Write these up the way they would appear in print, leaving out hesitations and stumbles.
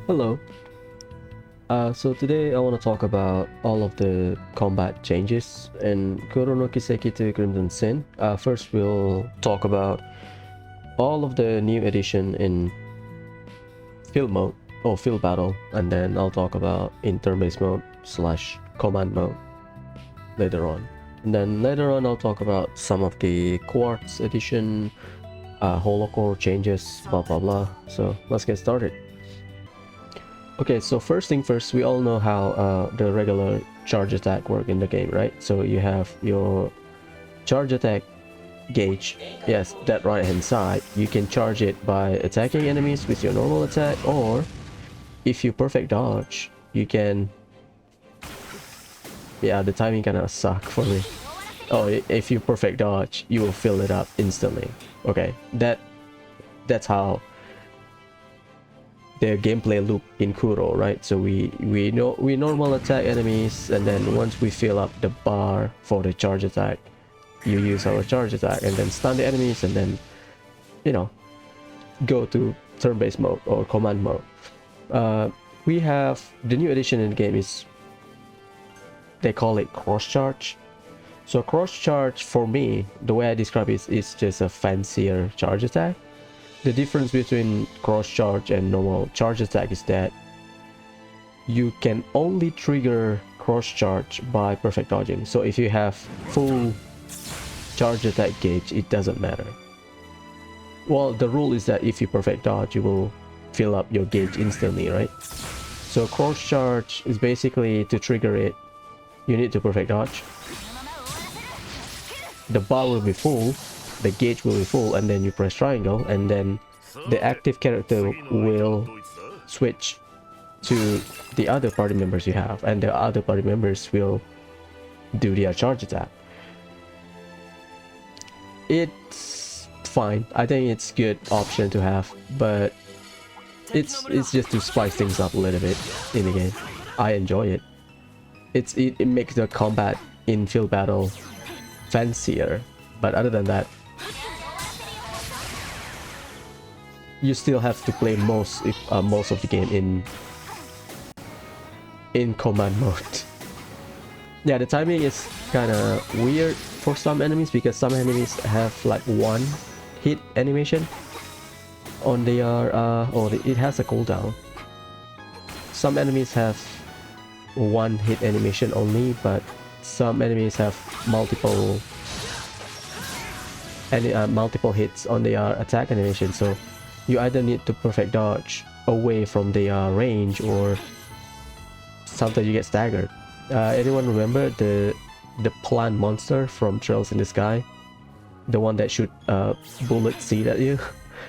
Hello. So today I want to talk about all of the combat changes in Kuro no Kiseki to Crimson Sin. First we'll talk about all of the new addition in field mode or field battle, and then I'll talk about in turn-based mode / command mode later on. And then later on I'll talk about some of the Quartz edition, Holow Core changes, blah blah blah. So let's get started. Okay, so first thing first, we all know how the regular charge attack work in the game, right? So you have your charge attack gauge, yes, that right hand side. You can charge it by attacking enemies with your normal attack, or if you perfect dodge, you can... Yeah, the timing kinda suck for me. Oh, if you perfect dodge, you will fill it up instantly. Okay, that's how the gameplay loop in Kuro, right? So we normal attack enemies, and then once we fill up the bar for the charge attack, you use our charge attack and then stun the enemies, and then go to turn-based mode or command mode. We have the new addition in the game is, they call it cross charge. So cross charge, for me, the way I describe it is just a fancier charge attack. The difference between cross charge and normal charge attack is that you can only trigger cross charge by perfect dodging. So if you have full charge attack gauge, it doesn't matter. Well, the rule is that if you perfect dodge, you will fill up your gauge instantly, right? So cross charge is basically, to trigger it, you need to perfect dodge. The bar will be full, the gauge will be full, and then you press triangle, and then the active character will switch to the other party members you have, and the other party members will do their charge attack. It's fine. I think it's good option to have, but it's just to spice things up a little bit in the game. I enjoy it. It makes the combat in field battle fancier, but other than that, you still have to play most of the game in command mode. Yeah, the timing is kind of weird for some enemies, because some enemies have like one hit animation on their it has a cooldown. Some enemies have one hit animation only, but some enemies have multiple hits on their attack animation. So you either need to perfect dodge away from their range, or sometimes you get staggered. Anyone remember the plant monster from Trails in the Sky? The one that shoot bullet seed at you?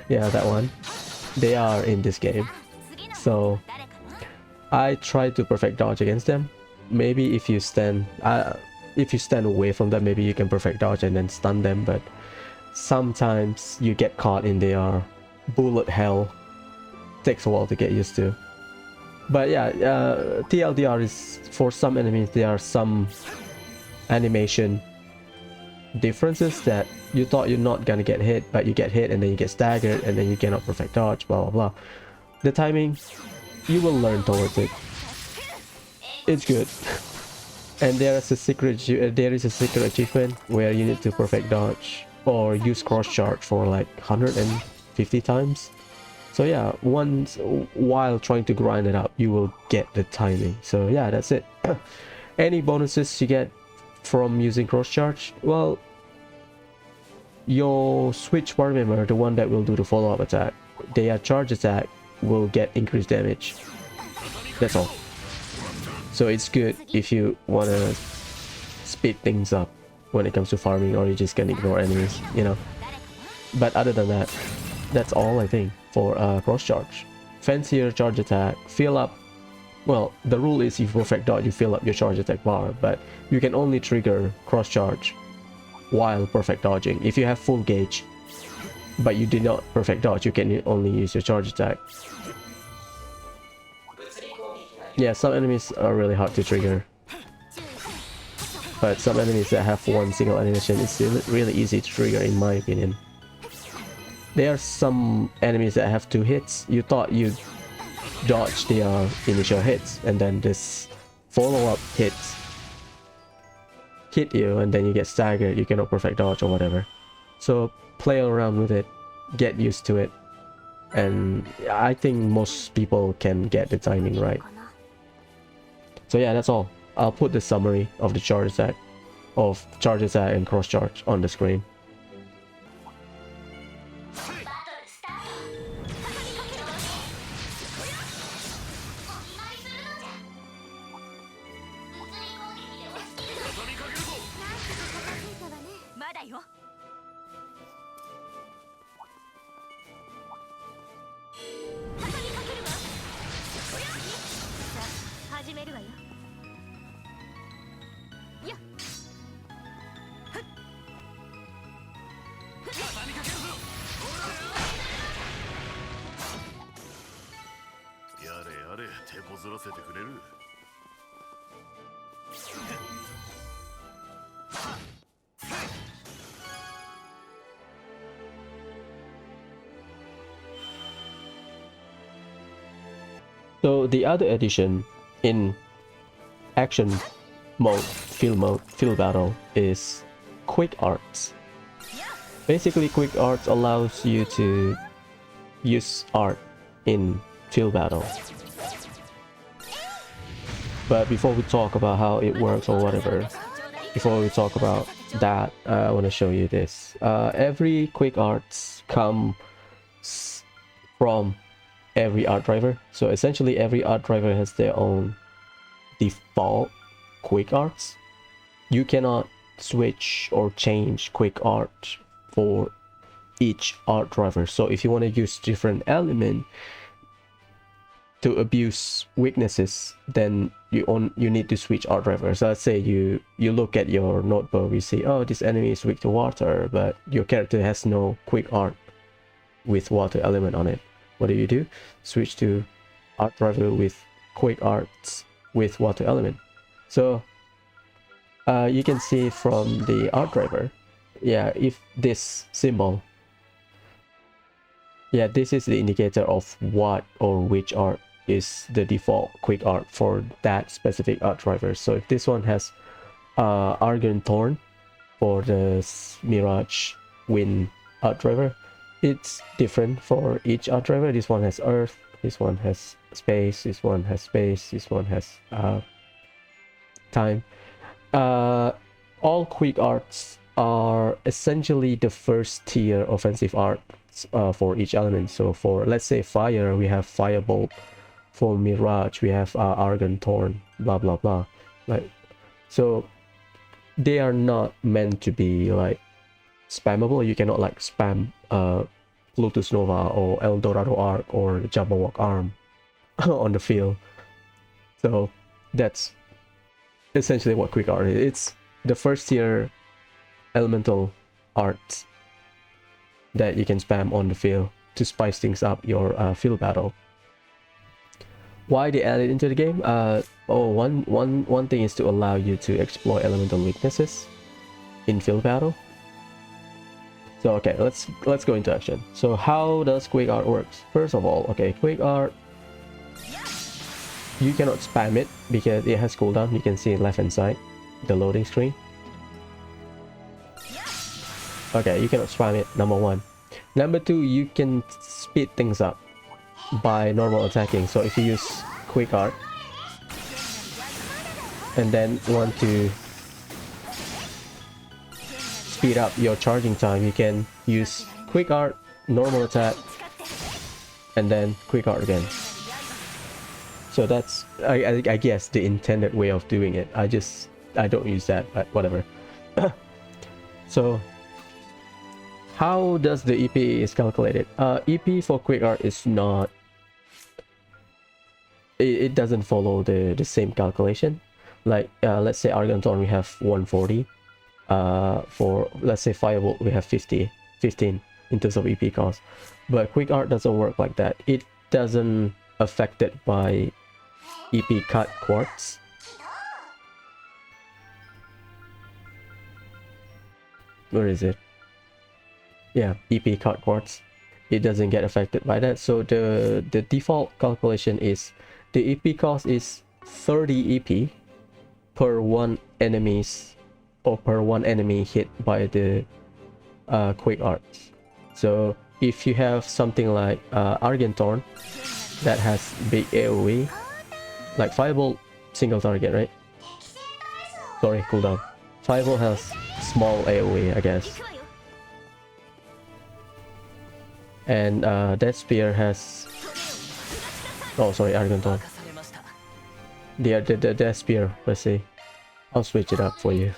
Yeah, that one. They are in this game. So I try to perfect dodge against them. Maybe if you stand away from them, maybe you can perfect dodge and then stun them, but sometimes you get caught in their bullet hell. Takes a while to get used to. But yeah, TLDR is, for some enemies there are some animation differences that you thought you're not gonna get hit, but you get hit, and then you get staggered, and then you cannot perfect dodge, blah blah blah. The timing, you will learn towards it. It's good. And there is a secret achievement where you need to perfect dodge or use cross charge for like 150 times. So yeah, once while trying to grind it up, you will get the timing. So yeah, that's it. Any bonuses you get from using cross charge? Well, your switch party member, the one that will do the follow-up attack, their charge attack will get increased damage. That's all. So it's good if you want to speed things up when it comes to farming, or you just can ignore enemies, But other than that, that's all I think for cross charge. Fancier charge attack, fill up. Well, the rule is if you perfect dodge, you fill up your charge attack bar, but you can only trigger cross charge while perfect dodging. If you have full gauge, but you did not perfect dodge, you can only use your charge attack. Yeah, some enemies are really hard to trigger, but some enemies that have one single animation, it's really easy to trigger in my opinion. There are some enemies that have 2 hits. You thought you dodge their initial hits, and then this follow-up hits hit you, and then you get staggered, you cannot perfect dodge or whatever. So play around with it, get used to it, and I think most people can get the timing right. So yeah, that's all. I'll put the summary of the charge attack, and cross charge on the screen. So the other addition in action mode, field battle, is quick arts. Basically, quick arts allows you to use art in field battle. But before we talk about how it works or whatever, before we talk about that, I want to show you this. Every quick arts comes from every art driver. So essentially every art driver has their own default quick arts. You cannot switch or change quick art for each art driver. So if you want to use different element to abuse weaknesses, then you need to switch art drivers. So let's say you look at your notebook, you see, oh, this enemy is weak to water, but your character has no quick art with water element on it. What do? Switch to art driver with quick arts with water element. So you can see from the art driver, yeah, if this symbol, yeah, this is the indicator of what or which art is the default quick art for that specific art driver. So if this one has Argon Thorn for the Mirage Wind art driver, it's different for each art driver. This one has earth, this one has space, this one has space, this one has time. All quick arts are essentially the first tier offensive arts for each element. So for, let's say, fire, we have Firebolt. For Mirage, we have Argon Thorn, blah blah blah. Like, so they are not meant to be like spammable. You cannot like spam Lotus Nova or El Dorado Arc or Jabberwock Arm on the field. So that's essentially what quick art is. It's the first tier elemental arts that you can spam on the field to spice things up your field battle. Why they added into the game? One thing is to allow you to exploit elemental weaknesses in field battle. So okay, let's go into action. So how does quick art works? First of all, okay, quick art, you cannot spam it because it has cooldown. You can see it left hand side, the loading screen. Okay, you cannot spam it, number one. Number two, you can speed things up by normal attacking. So if you use quick art and then want to speed up your charging time, you can use quick art, normal attack, and then quick art again. So that's I guess the intended way of doing it. I don't use that, but whatever. So how does the EP is calculated? EP for quick art is not, it doesn't follow the same calculation. Like let's say Argon Thorn, we have 140. For, let's say, Firebolt, we have 15 in terms of EP cost. But quick art doesn't work like that. It doesn't affected by EP cut quartz. Where is it? Yeah, EP cut quartz. it doesn't get affected by that. So the default calculation is the EP cost is 30 EP per one enemies or per one enemy hit by the quick arts. So if you have something like Argenthorn that has big AoE, like Firebolt single target, right? Sorry, cooldown. Firebolt has small AoE, I guess. And that spear has, oh sorry, Argenthorn. The spear, let's see. I'll switch it up for you.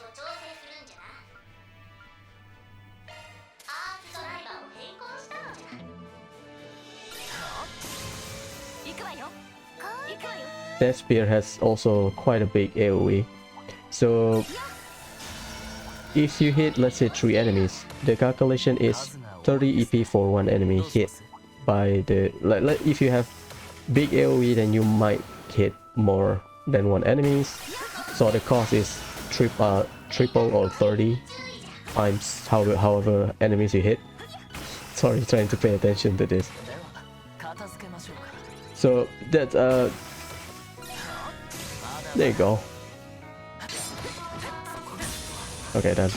That spear has also quite a big AoE. So if you hit, let's say 3 enemies, the calculation is 30 EP for one enemy hit by the, like if you have big AoE, then you might hit more than one enemies. So the cost is triple or 30 times however enemies you hit. Sorry, trying to pay attention to this. So that's there you go. Okay, done.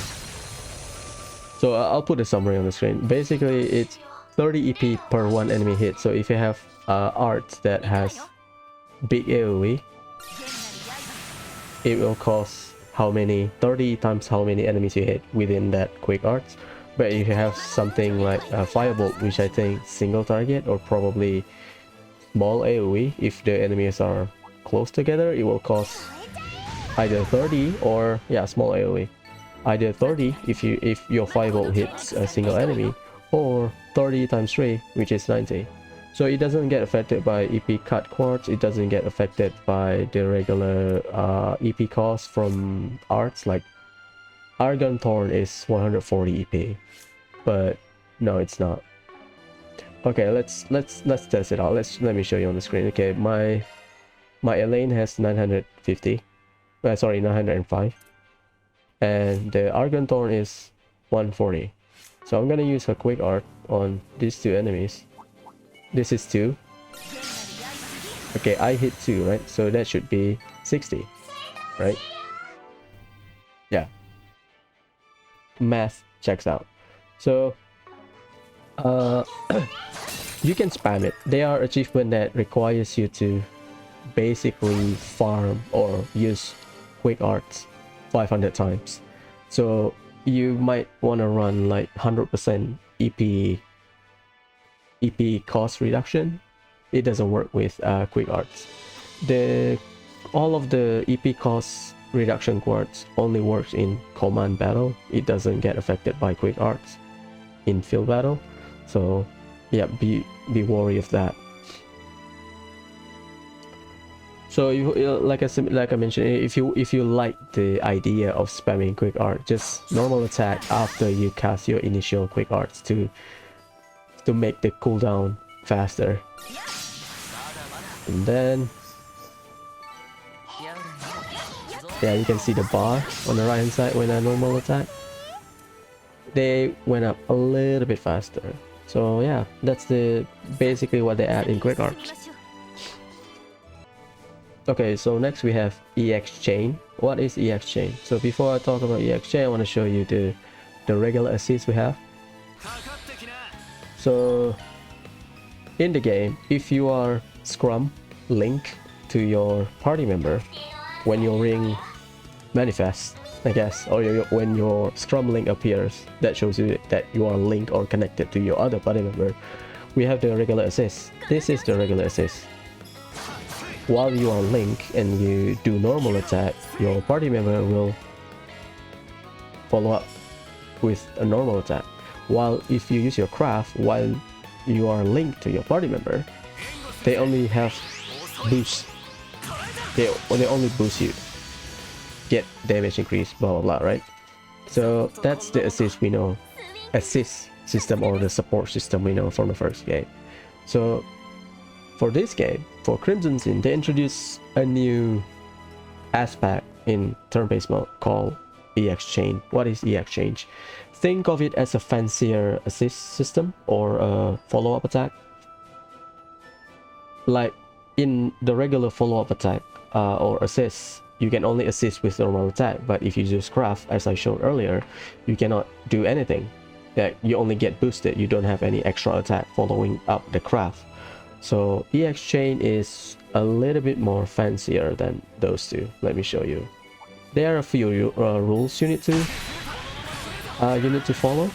So I'll put a summary on the screen. Basically, it's 30 EP per one enemy hit. So if you have art that has big AoE, it will cost how many 30 times how many enemies you hit within that quick arts. But if you have something like Firebolt, which I think single target or probably small AoE, if the enemies are close together, it will cost either 30 or small AoE. Either 30 if your Firebolt hits a single enemy, or 30 times 3, which is 90. So it doesn't get affected by EP cut quartz, it doesn't get affected by the regular EP cost from arts. Like Argenthorn is 140 EP, but no, it's not. Okay, let's test it out. Let me show you on the screen. Okay, my Elaine has 950. Sorry, 905. And the Argenthorn is 140. So I'm gonna use a quick art on these 2 enemies. This is 2. Okay, I hit 2, right? So that should be 60, right? Yeah. Math checks out. So you can spam it. They are achievement that requires you to basically farm or use quick arts 500 times. So you might want to run like 100% EP cost reduction. It doesn't work with quick arts. All of the EP cost reduction quartz only works in command battle. It doesn't get affected by quick arts in field battle. So yeah, be wary of that. So like I mentioned, if you like the idea of spamming quick art, just normal attack after you cast your initial quick arts to make the cooldown faster. And then yeah, you can see the bar on the right hand side when I normal attack. They went up a little bit faster. So yeah, that's basically what they add in quick arts. Okay, so next we have EX chain. What is EX chain? So before I talk about EX chain, I want to show you the regular assist we have. So in the game, if you are Scrum Link to your party member, when your ring manifests, I guess, or when your Scrum Link appears, that shows you that you are linked or connected to your other party member, we have the regular assist. This is the regular assist. While you are linked and you do normal attack, your party member will follow up with a normal attack. While if you use your craft while you are linked to your party member, they only have boost. They only boost you, get damage increase, blah blah blah, right? So that's the assist we know, assist system or the support system we know from the first game. So for this game, for Crimson Sin, they introduced a new aspect in turn-based mode called EX Chain. What is EX Chain? think of it as a fancier assist system or a follow-up attack. Like in the regular follow-up attack or assist, you can only assist with normal attack, but if you use craft, as I showed earlier, you cannot do anything. That you only get boosted, you don't have any extra attack following up the craft. So EX chain is a little bit more fancier than those two. Let me show you. There are a few rules you need to follow.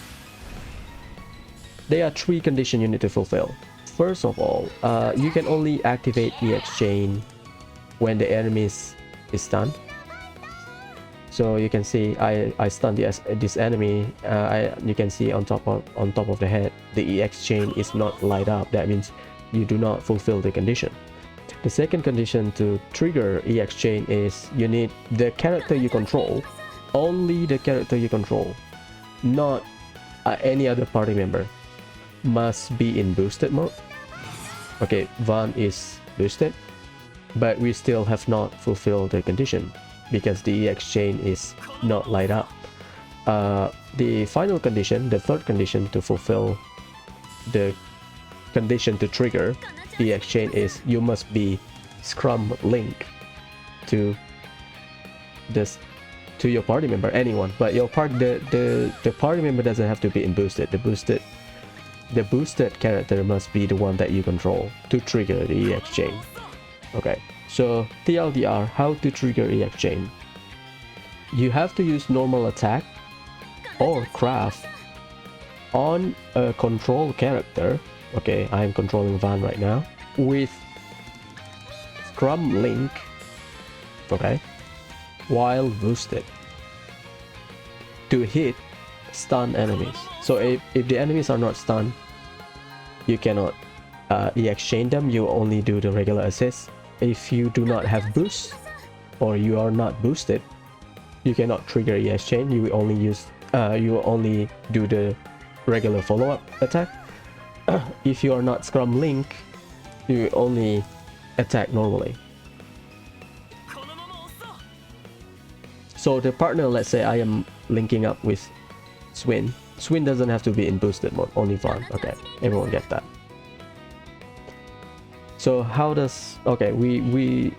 There are 3 conditions you need to fulfill. First of all, you can only activate EX chain when the enemy is stunned. So you can see I stunned this enemy. You can see on top of the head, the EX chain is not light up. That means you do not fulfill the condition. The second condition to trigger EX chain is you need the character you control, only the character you control, not any other party member, must be in boosted mode. Okay, Van is boosted, but we still have not fulfilled the condition because the EX chain is not light up. The final condition, the third condition to fulfill the condition to trigger EX chain is you must be scrum link to your party member, anyone, but your the party member doesn't have to be in boosted. The boosted character must be the one that you control to trigger the EX chain. Okay, so TLDR, how to trigger EX chain. You have to use normal attack or craft on a control character. Okay, I am controlling Van right now with Scrum Link, okay, while boosted to hit stun enemies. So if the enemies are not stunned, you cannot EX chain them. You only do the regular assist. If you do not have boost or you are not boosted, you cannot trigger EX chain. You will only use you will only do the regular follow-up attack. If you are not Scrum Link, you only attack normally. So the partner, let's say I am linking up with Swin. Swin doesn't have to be in boosted mode, only Van. Okay, everyone get that. So how does, okay, we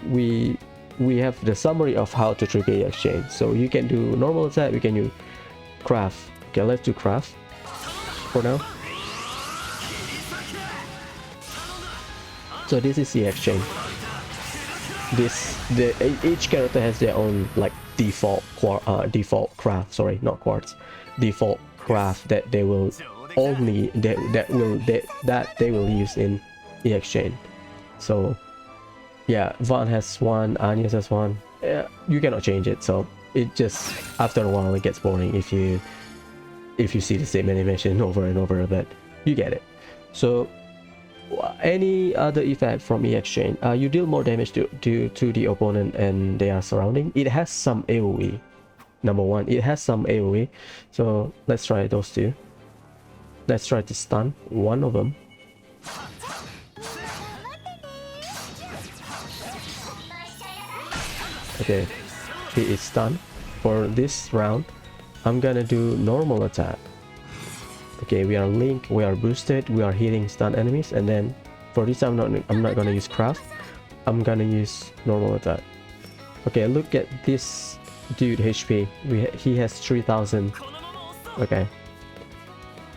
have the summary of how to trigger EX chain. So you can do normal attack, we can use craft. Okay, let's do craft for now. So this is EX chain. Each character has their own like default craft. Sorry, not quartz. Default craft that they will only that they will use in EX chain. So yeah, Van has one, Agnes has one. Yeah, you cannot change it. So it just after a while it gets boring if you see the same animation over and over. But you get it. So any other effect from EX chain, you deal more damage to the opponent and their surrounding. It has some AoE. Number one, it has some AoE. So let's try those two. Let's try to stun one of them. Okay, he is stunned. For this round, I'm gonna do normal attack. Okay, we are linked, we are boosted, we are hitting stun enemies, and then for this I'm not gonna use craft. I'm gonna use normal attack. Okay, look at this dude HP. He has 3000. Okay,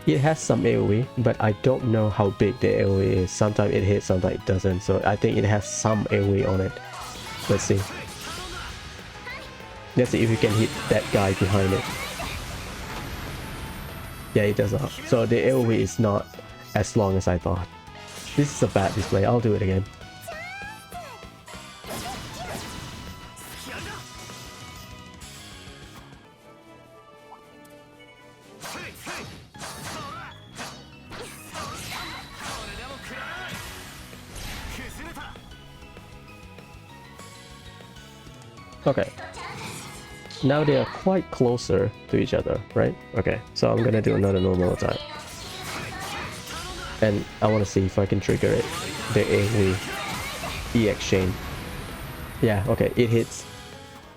it has some AoE, but I don't know how big the AoE is. Sometimes it hits, sometimes it doesn't. So I think it has some AoE on it. Let's see. Let's see if we can hit that guy behind it. Yeah, it does not. So the AoE is not as long as I thought. This is a bad display. I'll do it again. Okay. Now they are quite closer to each other, right? Okay, so I'm gonna do another normal attack. And I want to see if I can trigger it. The AoE EX chain. Yeah, okay, it hits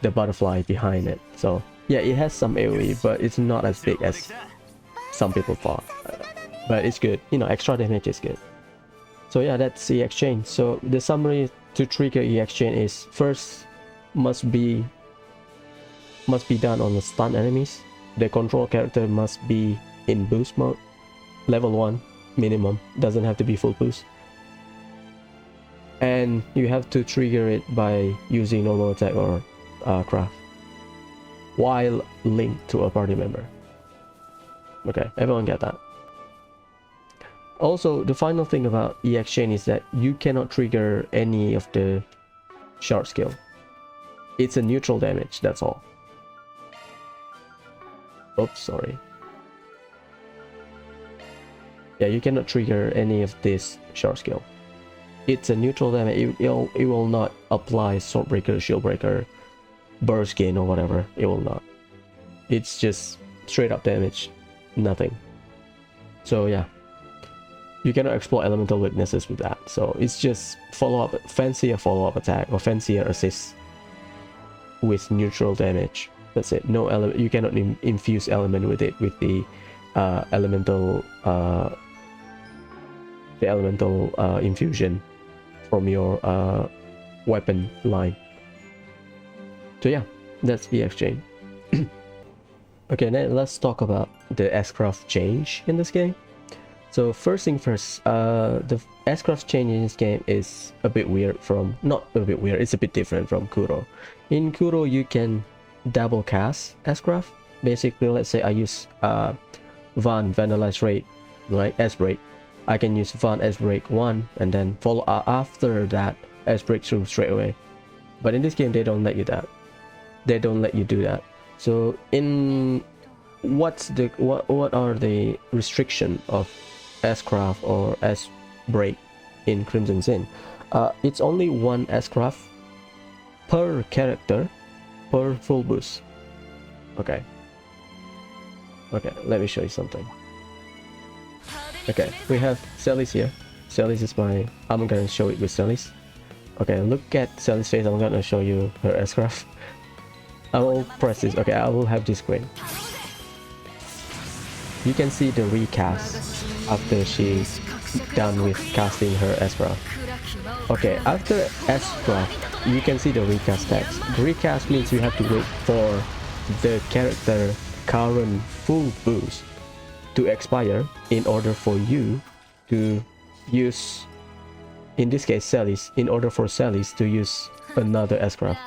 the butterfly behind it. So yeah, it has some AoE, but it's not as big as some people thought. But it's good, you know, extra damage is good. So yeah, that's the exchange. So the summary to trigger E exchange is first must be done on the stun enemies. The control character must be in boost mode, level 1 minimum, doesn't have to be full boost. And you have to trigger it by using normal attack or craft while linked to a party member. Okay, everyone get that. Also, the final thing about E exchange is that you cannot trigger any of the shard skill. It's a neutral damage, that's all. Oops, sorry. Yeah, you cannot trigger any of this shard skill. It's a neutral damage. It will not apply sword breaker, shield breaker, burst gain or whatever. It will not. It's just straight up damage, nothing. So yeah, you cannot explore elemental weaknesses with that. So it's just fancier follow-up attack or fancier assist with neutral damage. That's it. No element. You cannot infuse element with it with the elemental infusion from your weapon line. So yeah, that's the exchange. Okay, now let's talk about the S-Craft change in this game. So first thing first, the S-Craft change in this game is a bit weird from, not a bit weird, it's a bit different from Kuro. In Kuro, you can double cast S-Craft. Basically, let's say I use Vandalize Raid, right, S-Break. I can use Van S-Break 1 and then follow after that S-Break through straight away. But in this game, they don't let you that. They don't let you do that. So in what are the restriction of S-Craft or S-Break in Crimson Sin? It's only one S-Craft per character per full boost. Okay, let me show you something. Okay, we have Celis here. Celis is I'm gonna show it with Celis. Okay, look at Celis' face. I'm gonna show you her S-Craft. I will press this. Okay, I will have this screen. You can see the recast after she's done with casting her S-Craft. Okay, after S-Craft, you can see the recast text. Recast means you have to wait for the character current full boost to expire in order for you to use, in this case Celis, in order for Celis to use another S-Craft.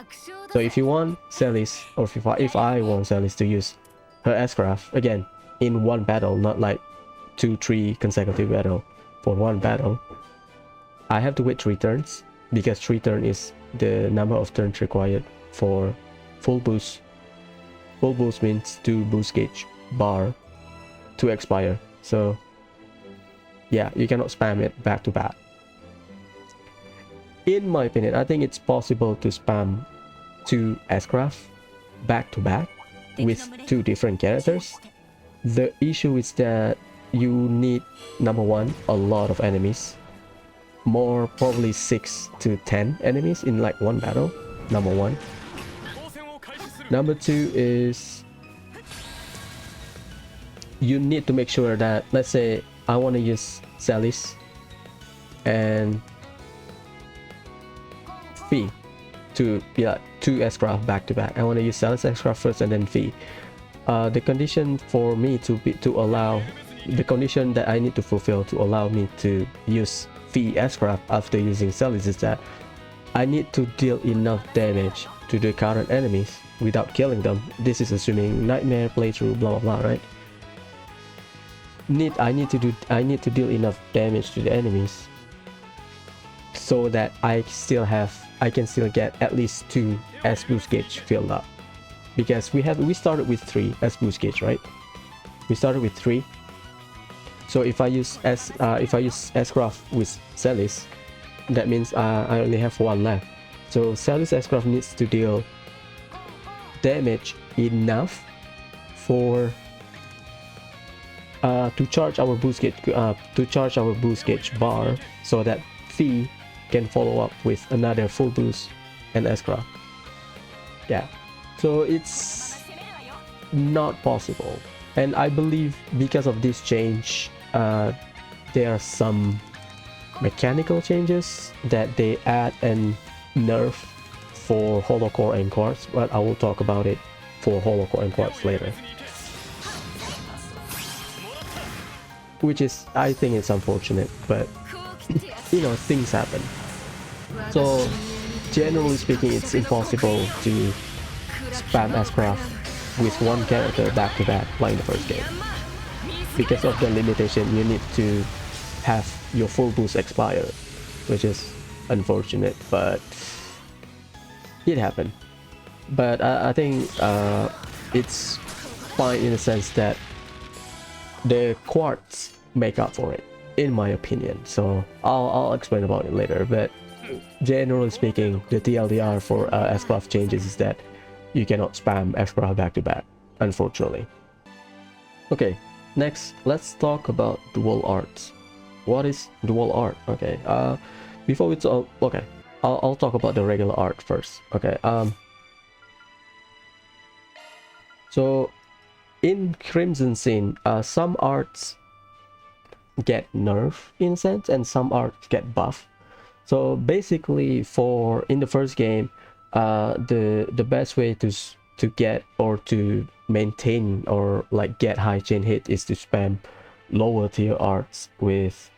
So if you want Celis, or if I want Celis to use her S-Craft again in one battle, not like 2-3 consecutive battle, for one battle, I have to wait 3 turns, because 3 turns is the number of turns required for full boost. Full boost means 2 boost gauge bar to expire. So yeah, you cannot spam it back to back. In my opinion, I think it's possible to spam 2 S-Craft back to back with 2 different characters. The issue is that you need, number 1, a lot of enemies, more probably 6 to 10 enemies in like one battle, number 1. Number 2 is you need to make sure that, let's say I want to use Celis and Ⅱ to be like 2 S-Craft back to back. I want to use Celis S-Craft first and then Ⅱ. The condition for me the condition that I need to fulfill to allow me to use Ⅱ S-Craft after using Celis is that I need to deal enough damage to the current enemies without killing them. This is assuming nightmare playthrough, blah blah blah, right? I need to deal enough damage to the enemies so that I can still get at least 2 S boost gauge filled up, because we started with 3 S boost gauge, right? We started with 3. So if I use S-Craft with Celis, that means I only have 1 left. So Celis S-Craft needs to deal damage enough for to charge our boost gauge bar, so that Ⅱ can follow up with another full boost and S-Craft. Yeah, so it's not possible And I believe because of this change, there are some mechanical changes that they add and nerf for Holow Core and Quartz, but I will talk about it for Holow Core and Quartz later. Which is, I think it's unfortunate, but you know, things happen. So generally speaking, it's impossible to spam S-Craft with one character back to back like in the first game. Because of the limitation, you need to have your full boost expire, which is unfortunate, but it happened. But I think it's fine in the sense that the quartz make up for it, in my opinion. So I'll explain about it later, but generally speaking, the TLDR for S-Craft changes is that you cannot spam S-Craft back to back, unfortunately. Okay, next let's talk about dual arts. What is dual art? Okay, before we talk, okay, I'll talk about the regular art first. Okay, so in Crimson Scene, some arts get nerfed in a sense, and some arts get buffed. So basically, for in the first game, the best way to get or to maintain or like get high chain hit is to spam lower tier arts with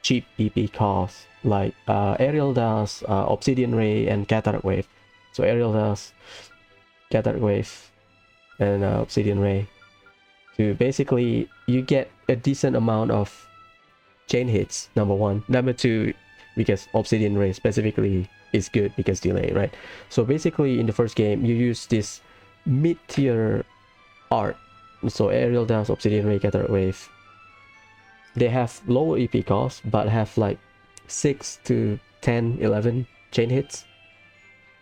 cheap EP costs like Aerial Dust, Obsidian Ray, and Cataract Wave. So Aerial Dust, Cataract Wave, and Obsidian Ray. To basically you get a decent amount of chain hits, number one. Number two, because Obsidian Ray specifically is good because delay, right? So basically in the first game you use this mid-tier art. So Aerial Dust, Obsidian Ray, Cataract Wave, they have lower EP cost but have like 6 to 10, 11 chain hits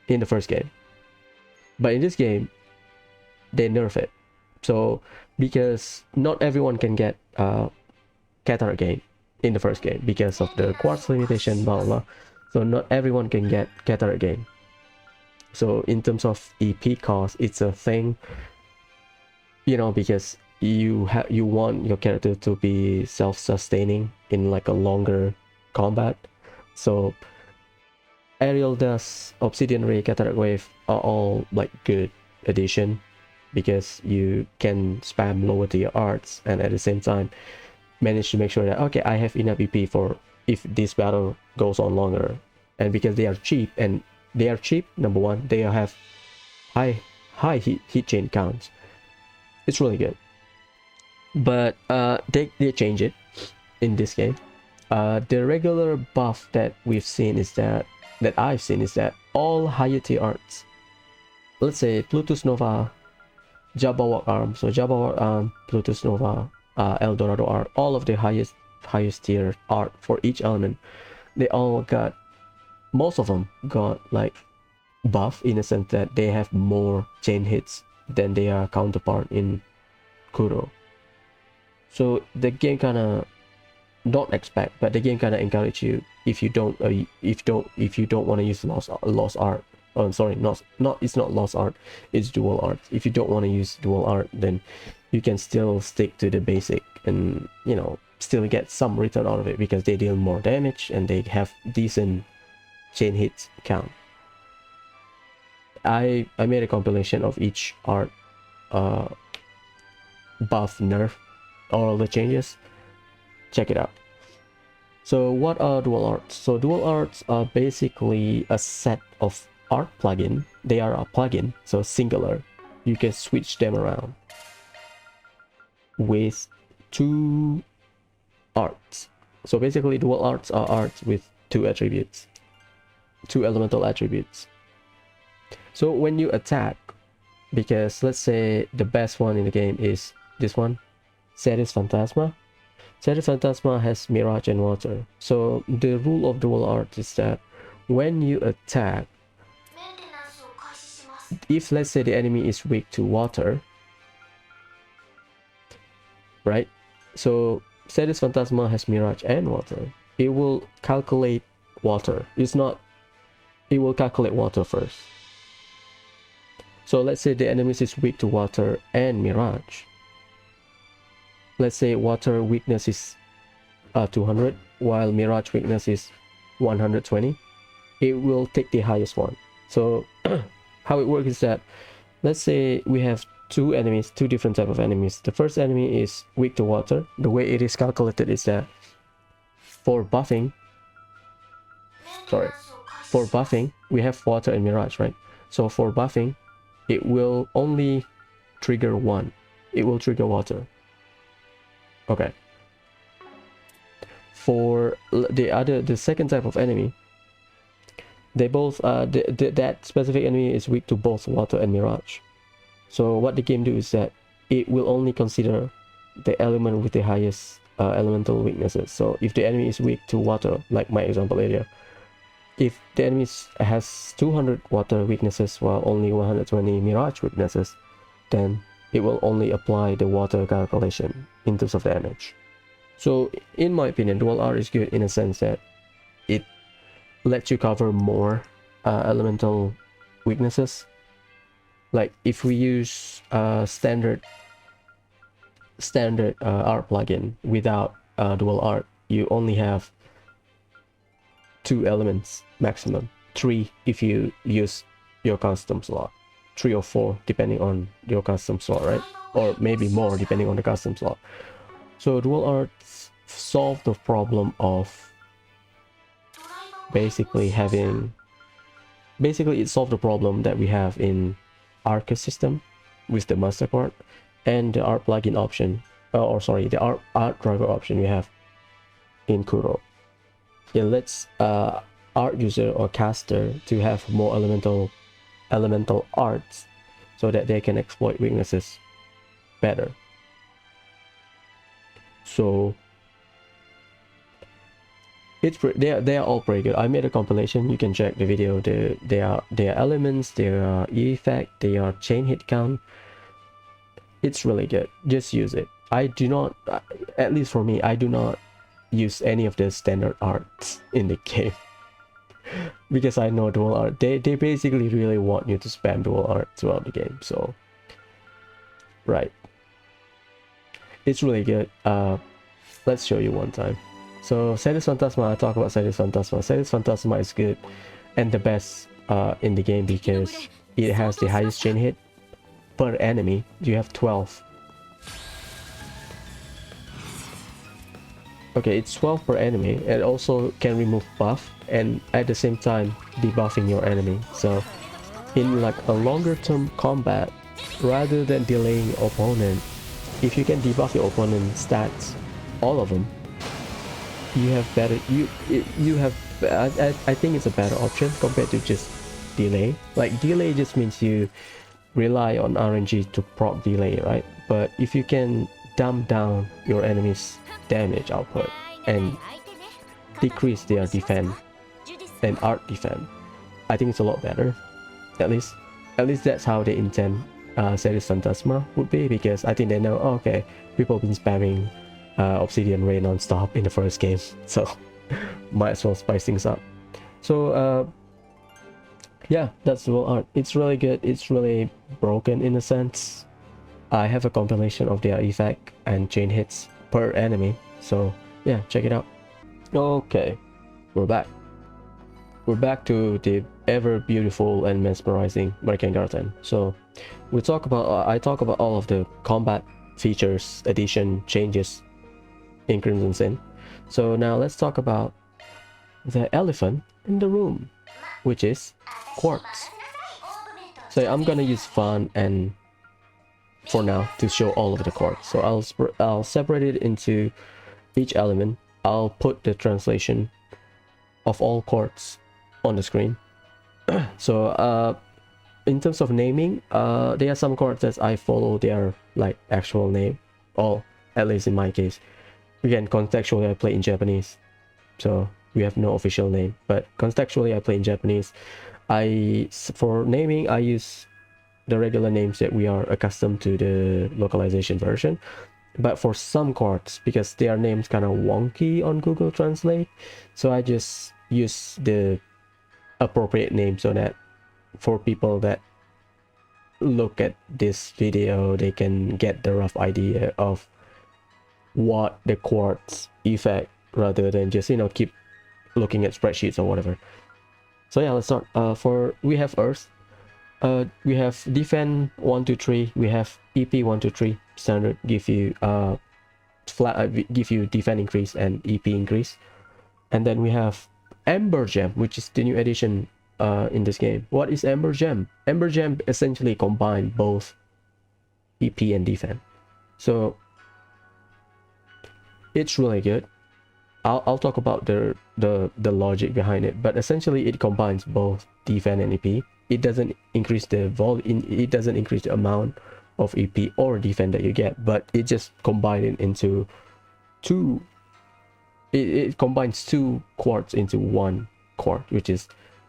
in the first game. But in this game they nerf it. So because not everyone can get Cataract Gain in the first game because of the quartz limitation, blah blah. So not everyone can get Cataract Gain. So in terms of EP cost, it's a thing, you know, because you want your character to be self-sustaining in like a longer combat. So Aerial Dust, Obsidian Ray, Cataract Wave are all like good addition because you can spam lower tier arts and at the same time manage to make sure that okay, I have enough EP for if this battle goes on longer. And because they are cheap, and they are cheap, number one, they have high hit chain counts. It's really good. But they change it in this game. The regular buff that we've seen is that I've seen is that all higher tier arts, let's say Plutus Nova, Jabberwock Arm, so Jabberwock Arm, Plutus Nova, Eldorado Art, all of the highest tier art for each element, they all got, most of them got like buff in the sense that they have more chain hits than their counterpart in Kuro. So the game kind of don't expect, but the game kind of encourage you if you don't want to use lost art. Oh, sorry, it's not lost art, it's dual art. If you don't want to use dual art, then you can still stick to the basic and, you know, still get some return out of it because they deal more damage and they have decent chain hits count. I made a compilation of each art buff, nerf, all the changes. Check it out. So what are dual arts? So dual arts are basically a set of art plugin. They are a plugin, so singular. You can switch them around with two arts. So basically dual arts are arts with two attributes, two elemental attributes. So when you attack, because let's say the best one in the game is this one, Ceres Phantasma. Ceres Phantasma has Mirage and Water. So the rule of dual art is that when you attack, if let's say the enemy is weak to water, right? So Ceres Phantasma has Mirage and Water. It will calculate water. It will calculate water first. So let's say the enemies is weak to water and mirage. Let's say water weakness is 200 while mirage weakness is 120. It will take the highest one. So how it works is that, let's say we have two different type of enemies. The first enemy is weak to water. The way it is calculated is that for buffing we have water and mirage, right? So for buffing, it will only trigger one. It will trigger water. Okay. For the second type of enemy, they both that specific enemy is weak to both water and mirage. So what the game do is that it will only consider the element with the highest elemental weaknesses. So if the enemy is weak to water, like my example earlier, if the enemy has 200 water weaknesses while only 120 mirage weaknesses, then it will only apply the water calculation in terms of damage. So in my opinion, dual art is good in a sense that it lets you cover more elemental weaknesses. Like if we use standard art plugin without dual art, you only have 2 elements maximum, 3 if you use your custom slot, 3 or 4 depending on your custom slot, right? Or maybe more depending on the custom slot. So dual art solve the problem of basically it solved the problem that we have in Arcus system with the master card and the art plugin option, the art driver option we have in Kuro. It lets art user or caster to have more elemental arts so that they can exploit weaknesses better. So they are all pretty good. I made a compilation, you can check the video. Their elements, their effect, their chain hit count, it's really good. Just use it. I do not, at least for me, I do not use any of the standard arts in the game because I know dual art, they basically really want you to spam dual art throughout the game. So right, it's really good. Let's show you one time. So Cetus Phantasma, I talk about Cetus Phantasma. Cetus Phantasma is good and the best in the game because it has the highest chain hit per enemy. You have 12. Okay, it's 12 per enemy. It also can remove buff and at the same time debuffing your enemy. So in like a longer term combat, rather than delaying opponent, if you can debuff your opponent stats, all of them, you have better, I think it's a better option compared to just delay. Like delay just means you rely on RNG to proc delay, right? But if you can dumb down your enemy's damage output and decrease their defense and art defense, I think it's a lot better. At least that's how they intend Cetus Phantasma would be, because I think they know, oh, okay, people have been spamming Obsidian Ray non-stop in the first game, so might as well spice things up. So yeah, that's dual art. It's really good. It's really broken in a sense. I have a compilation of their effect and chain hits per enemy, so yeah, check it out. Okay, we're back to the ever beautiful and mesmerizing American Garden. So I talk about all of the combat features, addition, changes in Crimson Sin. So now let's talk about the elephant in the room, which is Quartz. So I'm gonna use Fawn and for now to show all of the quartz. So I'll separate it into each element. I'll put the translation of all quartz on the screen. So in terms of naming, there are some quartz that I follow their like actual name, or at least in my case. Again, contextually I play in Japanese, so we have no official name, but contextually I play in Japanese. For naming I use the regular names that we are accustomed to the localization version, but for some quartz, because their names kind of wonky on Google Translate, so I just use the appropriate name so that for people that look at this video, they can get the rough idea of what the quartz effect, rather than just, you know, keep looking at spreadsheets or whatever. So yeah, let's start. We have Earth. We have defend 1 2 3. We have EP 1 2 3 standard, give you give you defend increase and EP increase. And then we have Ember Gem, which is the new addition in this game. What is Ember Gem? Ember Gem essentially combine both EP and defend. So it's really good. I'll talk about the logic behind it, but essentially it combines both defend and EP. It doesn't increase the volume, it doesn't increase the amount of EP or defend that you get, but it just combines it into two. It combines 2 quartz into 1 quartz, which is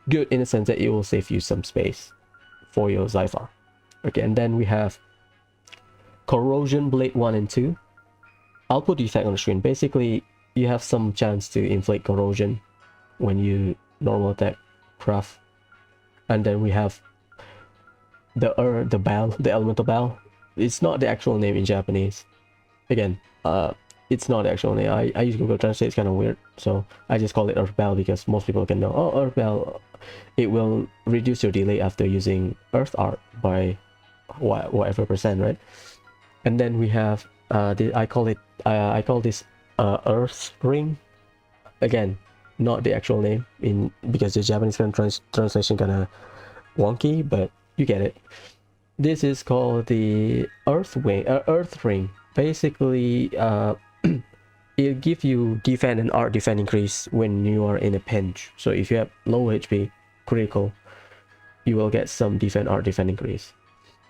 good in the sense that it will save you some space for your Zypher. Okay, and then we have Corrosion Blade 1 and 2. I'll put the effect on the screen. Basically, you have some chance to inflict corrosion when you normal attack craft. And then we have the bell, the elemental bell. It's not the actual name in Japanese. Again, it's not the actual name. I use Google Translate. It's kind of weird, so I just call it Earth Bell because most people can know. Oh, Earth Bell. It will reduce your delay after using Earth Art by whatever percent, right? And then we have I call this Earth Ring. Again, not the actual name because the Japanese translation kind of wonky, but you get it. This is called the Earth Ring. Basically, it gives you defend and art defend increase when you are in a pinch. So if you have low HP critical, you will get some defend art defend increase.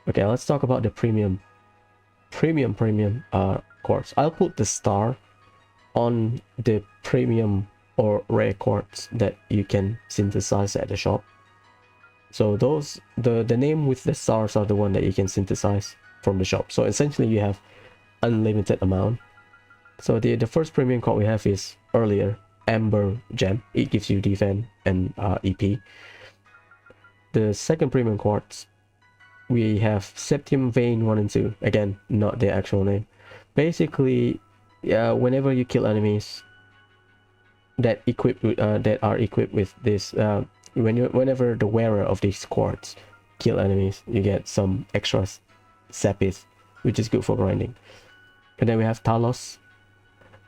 Okay, let's talk about the premium quartz. I'll put the star on the premium or rare quartz that you can synthesize at the shop. So those the name with the stars are the one that you can synthesize from the shop. So essentially you have unlimited amount. So the first premium quartz we have is earlier Ember Gem. It gives you defense and EP. The second premium quartz we have Septium Vein 1 and 2. Again, not the actual name. Basically, whenever you kill enemies that are equipped with this, whenever the wearer of these quartz kill enemies, you get some extra sapis, which is good for grinding. And then we have Talos.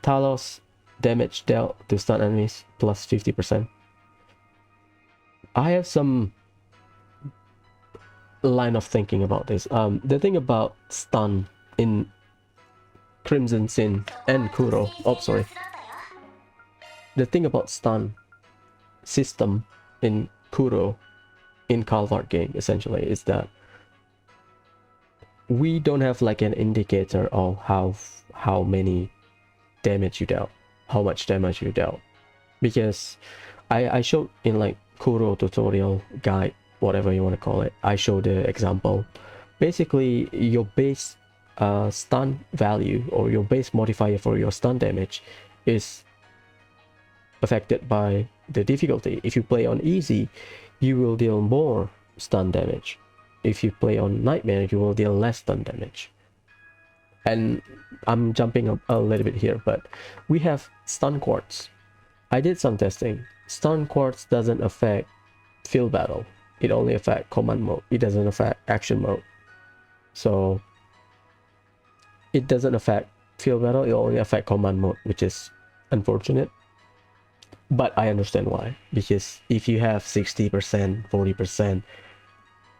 Talos damage dealt to stun enemies plus 50%. I have some line of thinking about this. The thing about stun in Crimson Sin and Kuro, the thing about stun system in Kuro in Calvard game essentially is that we don't have like an indicator of how many damage you dealt, how much damage you dealt, because I showed in like Kuro tutorial guide, whatever you want to call it, I showed the example. Basically your base stun value or your base modifier for your stun damage is affected by the difficulty. If you play on easy, you will deal more stun damage. If you play on nightmare, you will deal less stun damage. And I'm jumping up a little bit here, but we have stun quartz. I did some testing. Stun quartz doesn't affect field battle. It only affects command mode. It doesn't affect action mode. So it doesn't affect field battle. It only affects command mode, which is unfortunate. But I understand why. Because if you have 60%, 40%,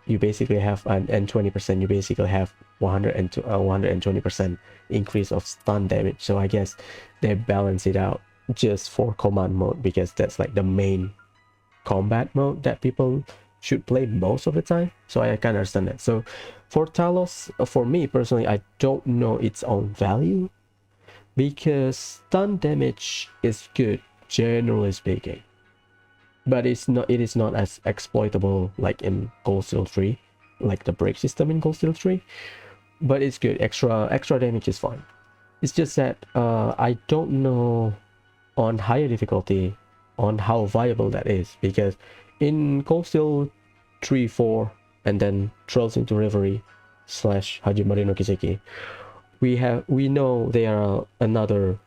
you basically have and 20%, you basically have 120% increase of stun damage. So I guess they balance it out just for command mode, because that's like the main combat mode that people should play most of the time. So I can understand that. So for Talos, for me personally, I don't know its own value, because stun damage is good generally speaking, but it is not as exploitable like in Cold Steel 3, like the break system in Cold Steel 3. But it's good. Extra damage is fine. It's just that I don't know on higher difficulty on how viable that is, because in Cold Steel 3, 4, and then Trails into Reverie / Hajimari no Kiseki. We know there are another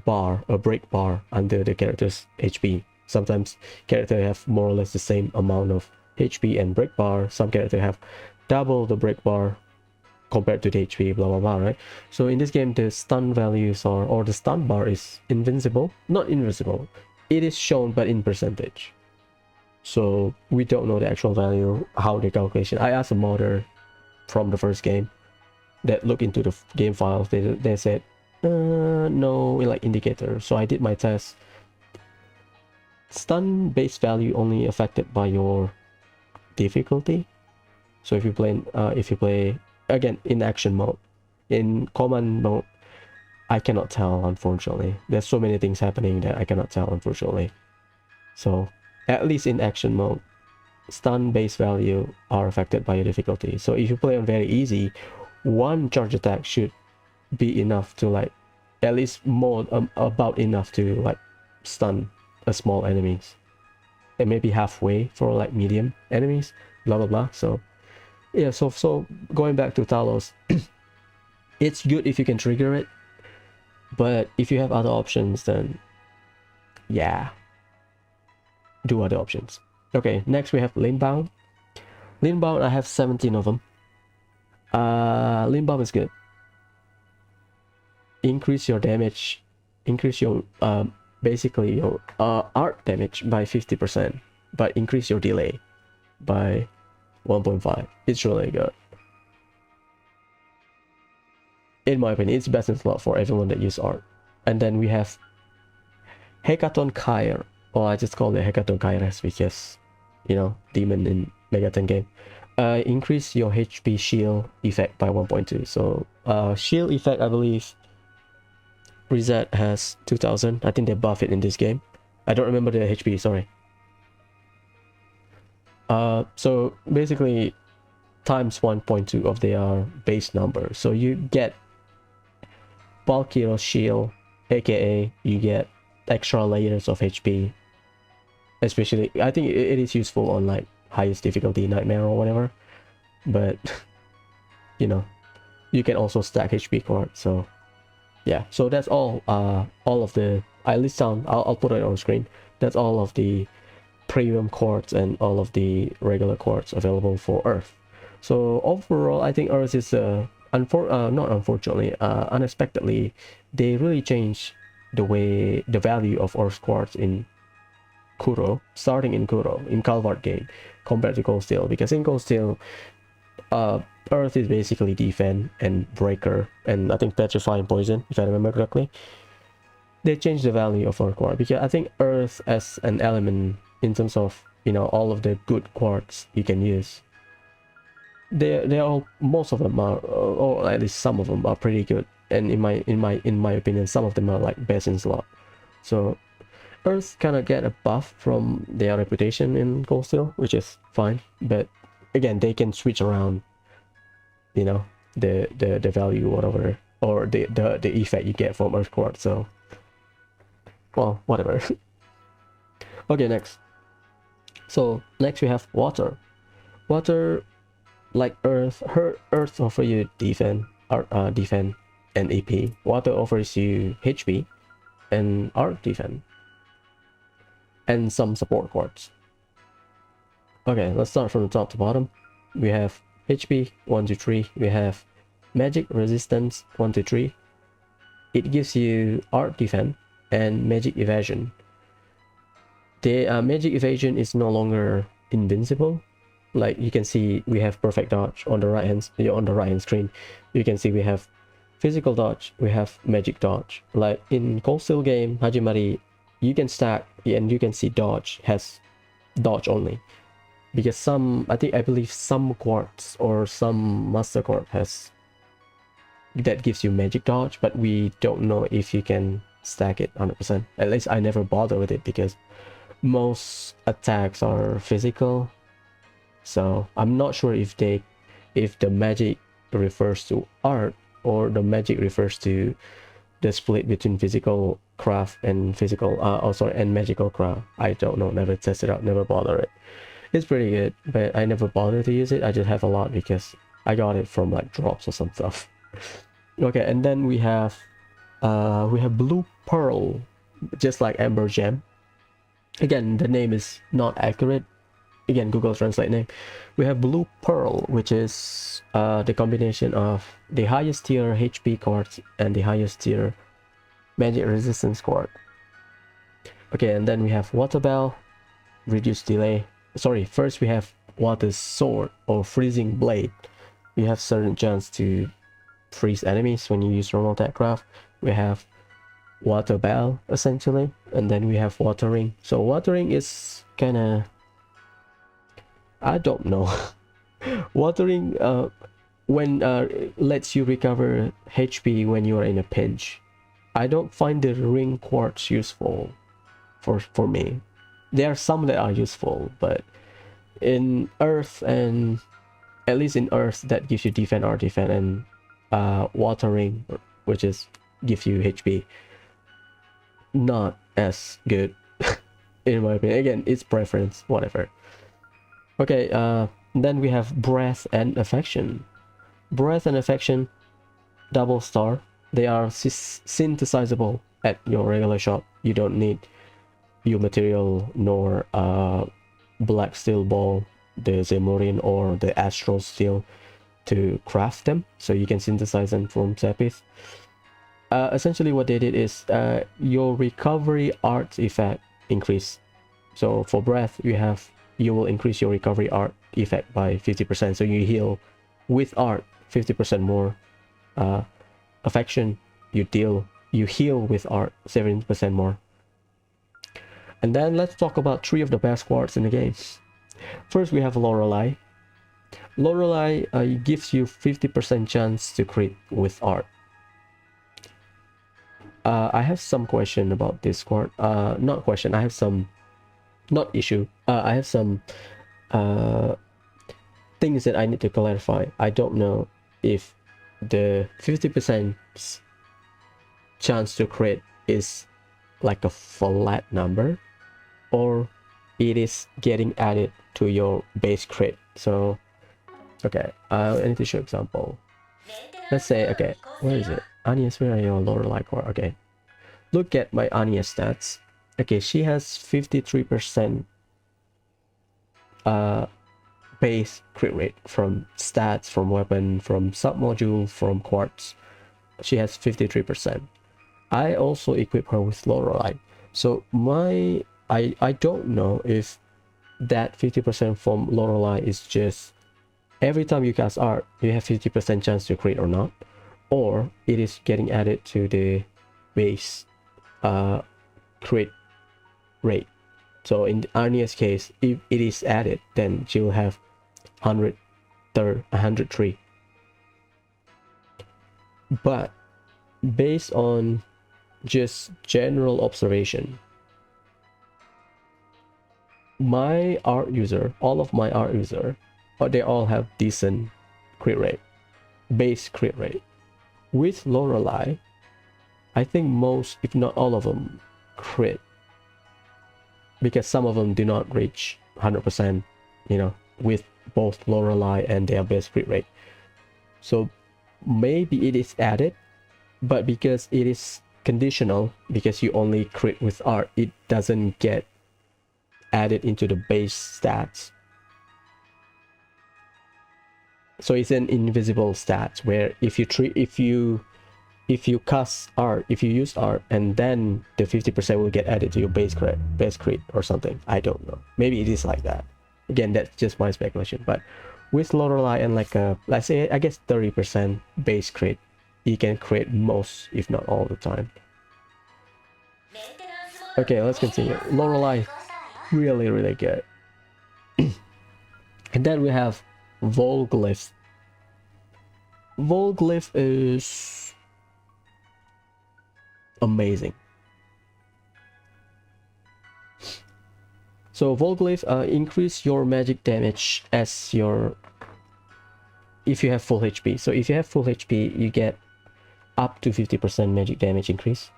bar, a break bar under the character's HP. Sometimes characters have more or less the same amount of HP and break bar. Some characters have double the break bar compared to the HP, blah blah blah, right? So in this game, the stun values or the stun bar is invincible, not invisible. It is shown, but in percentage. So we don't know the actual value, how the calculation. I asked a modder from the first game that looked into the game files. They said no, like indicator. So I did my test. Stun base value only affected by your difficulty. So if you play again in action mode, in command mode, I cannot tell, unfortunately. There's so many things happening that I cannot tell, unfortunately. So at least in action mode, stun base value are affected by your difficulty. So if you play on very easy, one charge attack should be enough to like, at least more about enough to like stun a small enemies, and maybe halfway for like medium enemies, blah blah blah. So yeah, so going back to Talos, it's good if you can trigger it, but if you have other options, then yeah, do other options. Okay, next we have Limbound. Limbound, I have 17 of them. Limbound is good. Increase your damage, increase your basically your art damage by 50%, but increase your delay by 1.5. It's really good. In my opinion, it's best in slot for everyone that use art. And then we have Hekaton Kair, or I just call it Hekaton Kairas because, you know, demon in Megaton game. Increase your HP shield effect by 1.2. So shield effect, I believe reset has 2000. I think they buff it in this game. I don't remember the HP, sorry. So basically times 1.2 of their base number. So you get bulkier shield, aka you get extra layers of HP. Especially, I think it is useful on like highest difficulty nightmare or whatever. But you know, you can also stack HP card. So yeah, so that's all of the, I list down, I'll put it on screen. That's all of the premium quartz and all of the regular quartz available for Earth. So overall, I think Earth is not unfortunately, unexpectedly, they really changed the value of Earth quartz in Kuro, starting in Kuro, in Calvard game, compared to Cold Steel. Because in Cold Steel, Earth is basically defense and breaker, and I think petrify and poison, if I remember correctly. They changed the value of Earth quartz because I think Earth as an element in terms of, you know, all of the good quartz you can use, they all, most of them are, or at least some of them are pretty good, and in my opinion, some of them are like best in slot. So Earth kind of get a buff from their reputation in Cold Steel, which is fine, but again, they can switch around, you know, the value, whatever, or the effect you get from Earth quartz. So well, whatever. Okay, next. So next we have water. Water, like Earth, Earth offers you defense, defense and AP. Water offers you HP and art defense and some support quartz. Okay, let's start from the top to bottom. We have HP 1 to 3. We have magic resistance 1 to 3. It gives you art defense and magic evasion. The magic evasion is no longer invincible. Like you can see, we have perfect dodge on the right hand screen. You can see we have physical dodge, we have magic dodge. Like in Cold Steel game, Hajimari, you can stack and you can see dodge has dodge only. Because I believe some quartz or some master quartz has that gives you magic dodge, but we don't know if you can stack it 100%. At least I never bother with it because most attacks are physical. So I'm not sure if the magic refers to art or the magic refers to the split between physical craft and physical and magical craft. I don't know, never tested out, never bother it. It's pretty good, but I never bothered to use it. I just have a lot because I got it from like drops or some stuff. Okay, and then we have blue pearl, just like amber gem. Again, the name is not accurate. Again, Google Translate name. We have blue pearl, which is the combination of the highest tier HP quartz and the highest tier magic resistance quartz. Okay, and then we have water bell, reduced delay. Sorry, first we have water sword or freezing blade. You have certain chance to freeze enemies when you use normal attack craft. We have water bell essentially, and then we have watering. So watering is kind of, I don't know. Watering when lets you recover HP when you are in a pinch. I don't find the ring quartz useful for me. There are some that are useful, but in earth, and at least in earth, that gives you defense or defense, and watering, which is gives you HP, not as good in my opinion. Again, it's preference, whatever. Okay, then we have breath and affection. Breath and affection, double star. They are synthesizable at your regular shop. You don't need your material nor black steel ball, the Zemurian or the astral steel to craft them, so you can synthesize them from Sepith. Essentially what they did is your recovery art effect increase. So for breath, you will increase your recovery art effect by 50%, so you heal with art 50% more. Affection, you heal with art 70% more. And then let's talk about 3 of the best quartz in the game. First we have Lorelei. Lorelei gives you 50% chance to crit with art. I have some question about this quartz. Not question, I have some, not issue. I have some things that I need to clarify. I don't know if the 50% chance to crit is like a flat number, or it is getting added to your base crit. So okay, I need to show example. Let's say, okay, where is it? Ania's, where are your Lorelei core? Okay, look at my Ania stats. Okay, she has 53% base crit rate from stats, from weapon, from submodule, from quartz. She has 53%. I also equip her with Lorelei. So I don't know if that 50% from Lorelei is just every time you cast art you have 50% chance to crit or not, or it is getting added to the base crit rate. So in Arnia's case, if it is added, then she will have 103. But based on just general observation, my art user, all of my art user, they all have decent crit rate, base crit rate. With Lorelei, I think most, if not all of them, crit, because some of them do not reach 100%, you know, with both Lorelei and their base crit rate. So maybe it is added, but because it is conditional, because you only crit with art, it doesn't get added into the base stats. So it's an invisible stats where if you cast art, if you use art, and then the 50% will get added to your base crit or something. I don't know. Maybe it is like that. Again, that's just my speculation. But with Lorelei and like a, let's say, I guess 30% base crit, you can crit most, if not all the time. Okay, let's continue. Lorelei, really, really good. And then we have Volglyph. Volglyph is amazing. So Volglyph increase your magic damage as your, if you have full HP. So if you have full HP, you get up to 50% magic damage increase.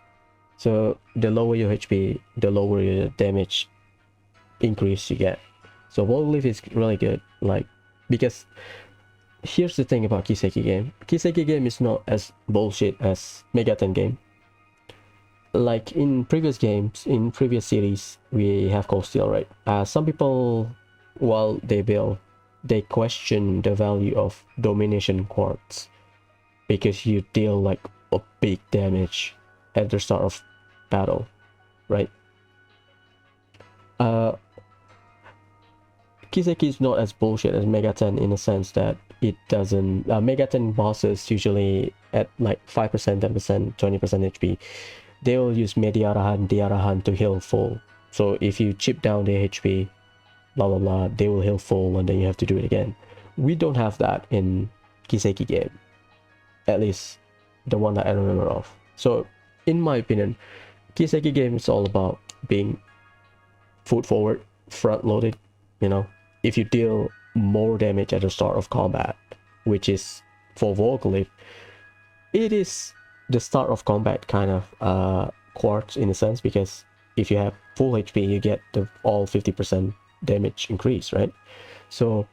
So the lower your HP, the lower your damage increase you get. So Volglyph is really good, like, because here's the thing about Kiseki game. Kiseki game is not as bullshit as Megaten game. Like in previous games, in previous series, we have Cold Steel, right? Some people, while they build, they question the value of Domination Quartz because you deal like a big damage at the start of battle, right? Kiseki is not as bullshit as Megaten in a sense that it doesn't. Megaten bosses usually at like 5%, 10%, 20% HP. They will use Mediarahan, Diarahan to heal full. So if you chip down their HP, blah blah blah, they will heal full and then you have to do it again. We don't have that in Kiseki game. At least the one that I remember of. So in my opinion, Kiseki game is all about being foot forward, front loaded, you know. If you deal more damage at the start of combat, which is for Volglyph, it is the start of combat kind of quartz in a sense, because if you have full HP, you get the all 50% damage increase, right? So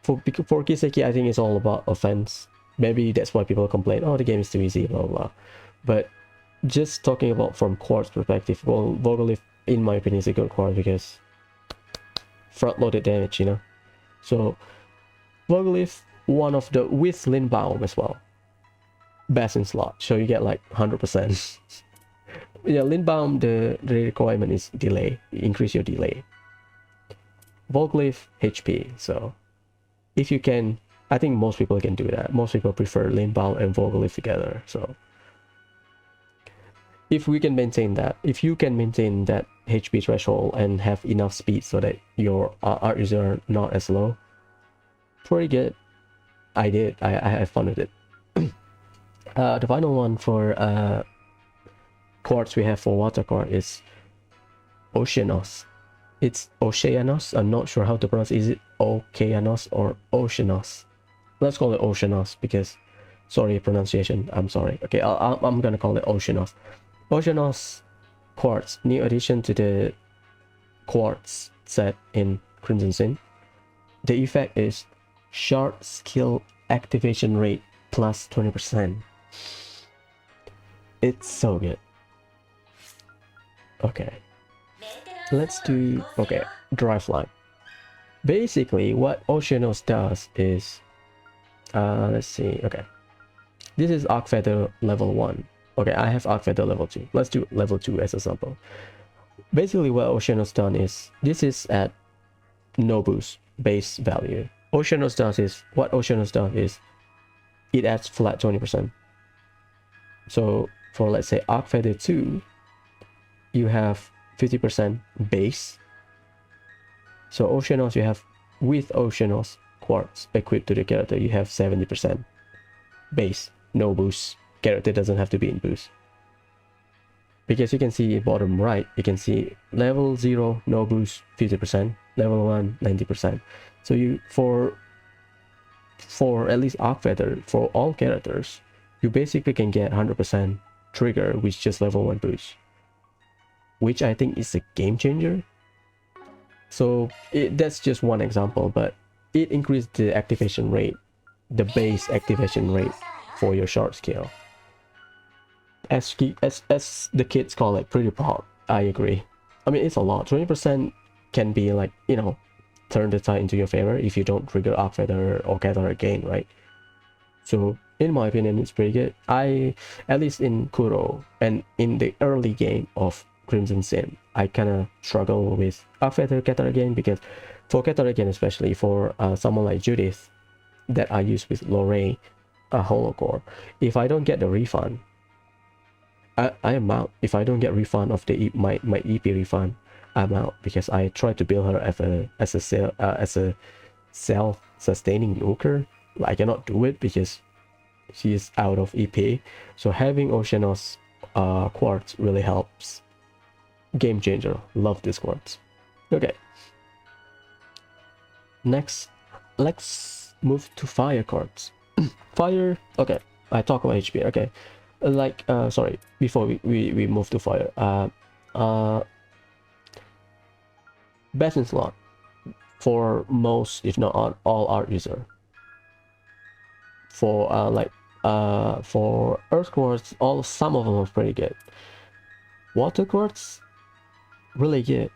for Kiseki, I think it's all about offense. Maybe that's why people complain, oh, the game is too easy, blah blah blah. But just talking about from quartz perspective, well, Volglyph, in my opinion, is a good quartz because front-loaded damage, you know. So Volglyph, one of the with Linbaum as well, best in slot, so you get like 100%. Yeah, Linbaum, the requirement is delay, increase your delay. Volglyph HP, so if you can, I think most people can do that. Most people prefer Linbaum and Volglyph together. So if we can maintain that, if you can maintain that HP threshold and have enough speed so that your art user are not as low, pretty good. I had fun with it. The final one for quartz we have for water quartz is Oceanos. It's Oceanos. I'm not sure how to pronounce. Is it Okeanos or Oceanos? Let's call it Oceanos because, sorry pronunciation, I'm sorry. Okay, I'm gonna call it Oceanos. Oceanos quartz, new addition to the quartz set in Crimson Sin. The effect is short skill activation rate plus 20%. It's so good. Okay, let's do, okay, dry fly. Basically what Oceanos does is, let's see, okay, this is Arc Feather level 1. Okay, I have Arc Feather level 2. Let's do level 2 as a sample. Basically what Oceanos done is, this is at no boost base value. Oceanos does is, what Oceanos does is, it adds flat 20%. So for, let's say, Arc Feather 2, you have 50% base. So Oceanos, you have, with Oceanos quartz equipped to the character, you have 70% base, no boost. Character doesn't have to be in boost. Because you can see bottom right, you can see level 0, no boost, 50%, level 1, 90%. So you, for at least Arc Feather, for all characters, you basically can get 100% trigger with just level 1 boost, which I think is a game changer. So that's just one example, but it increased the activation rate, the base activation rate for your short skill. As the kids call it, pretty pop. I agree. I mean, it's a lot. 20% can be like, you know, turn the tide into your favor if you don't trigger Arc Feather or Gather again, right? So in my opinion, it's pretty good. At least in Kuro and in the early game of Crimson Sin, I kind of struggle with Arc Feather, Gather again, because for Gather again, especially for someone like Judith that I use with Lorraine, Holow Core, if I don't get the refund, I am out. If I don't get refund of the my EP refund, I'm out, because I tried to build her as a self-sustaining nuker. I cannot do it because she is out of EP. So having Oceanos quartz really helps. Game changer. Love this quartz. Okay. Next, let's move to fire quartz. Fire. Okay, I talk about HP. Okay. Like sorry, before we move to fire, best in slot, for most, if not all art user. For for Earth Quartz, some of them are pretty good. Water Quartz, really good.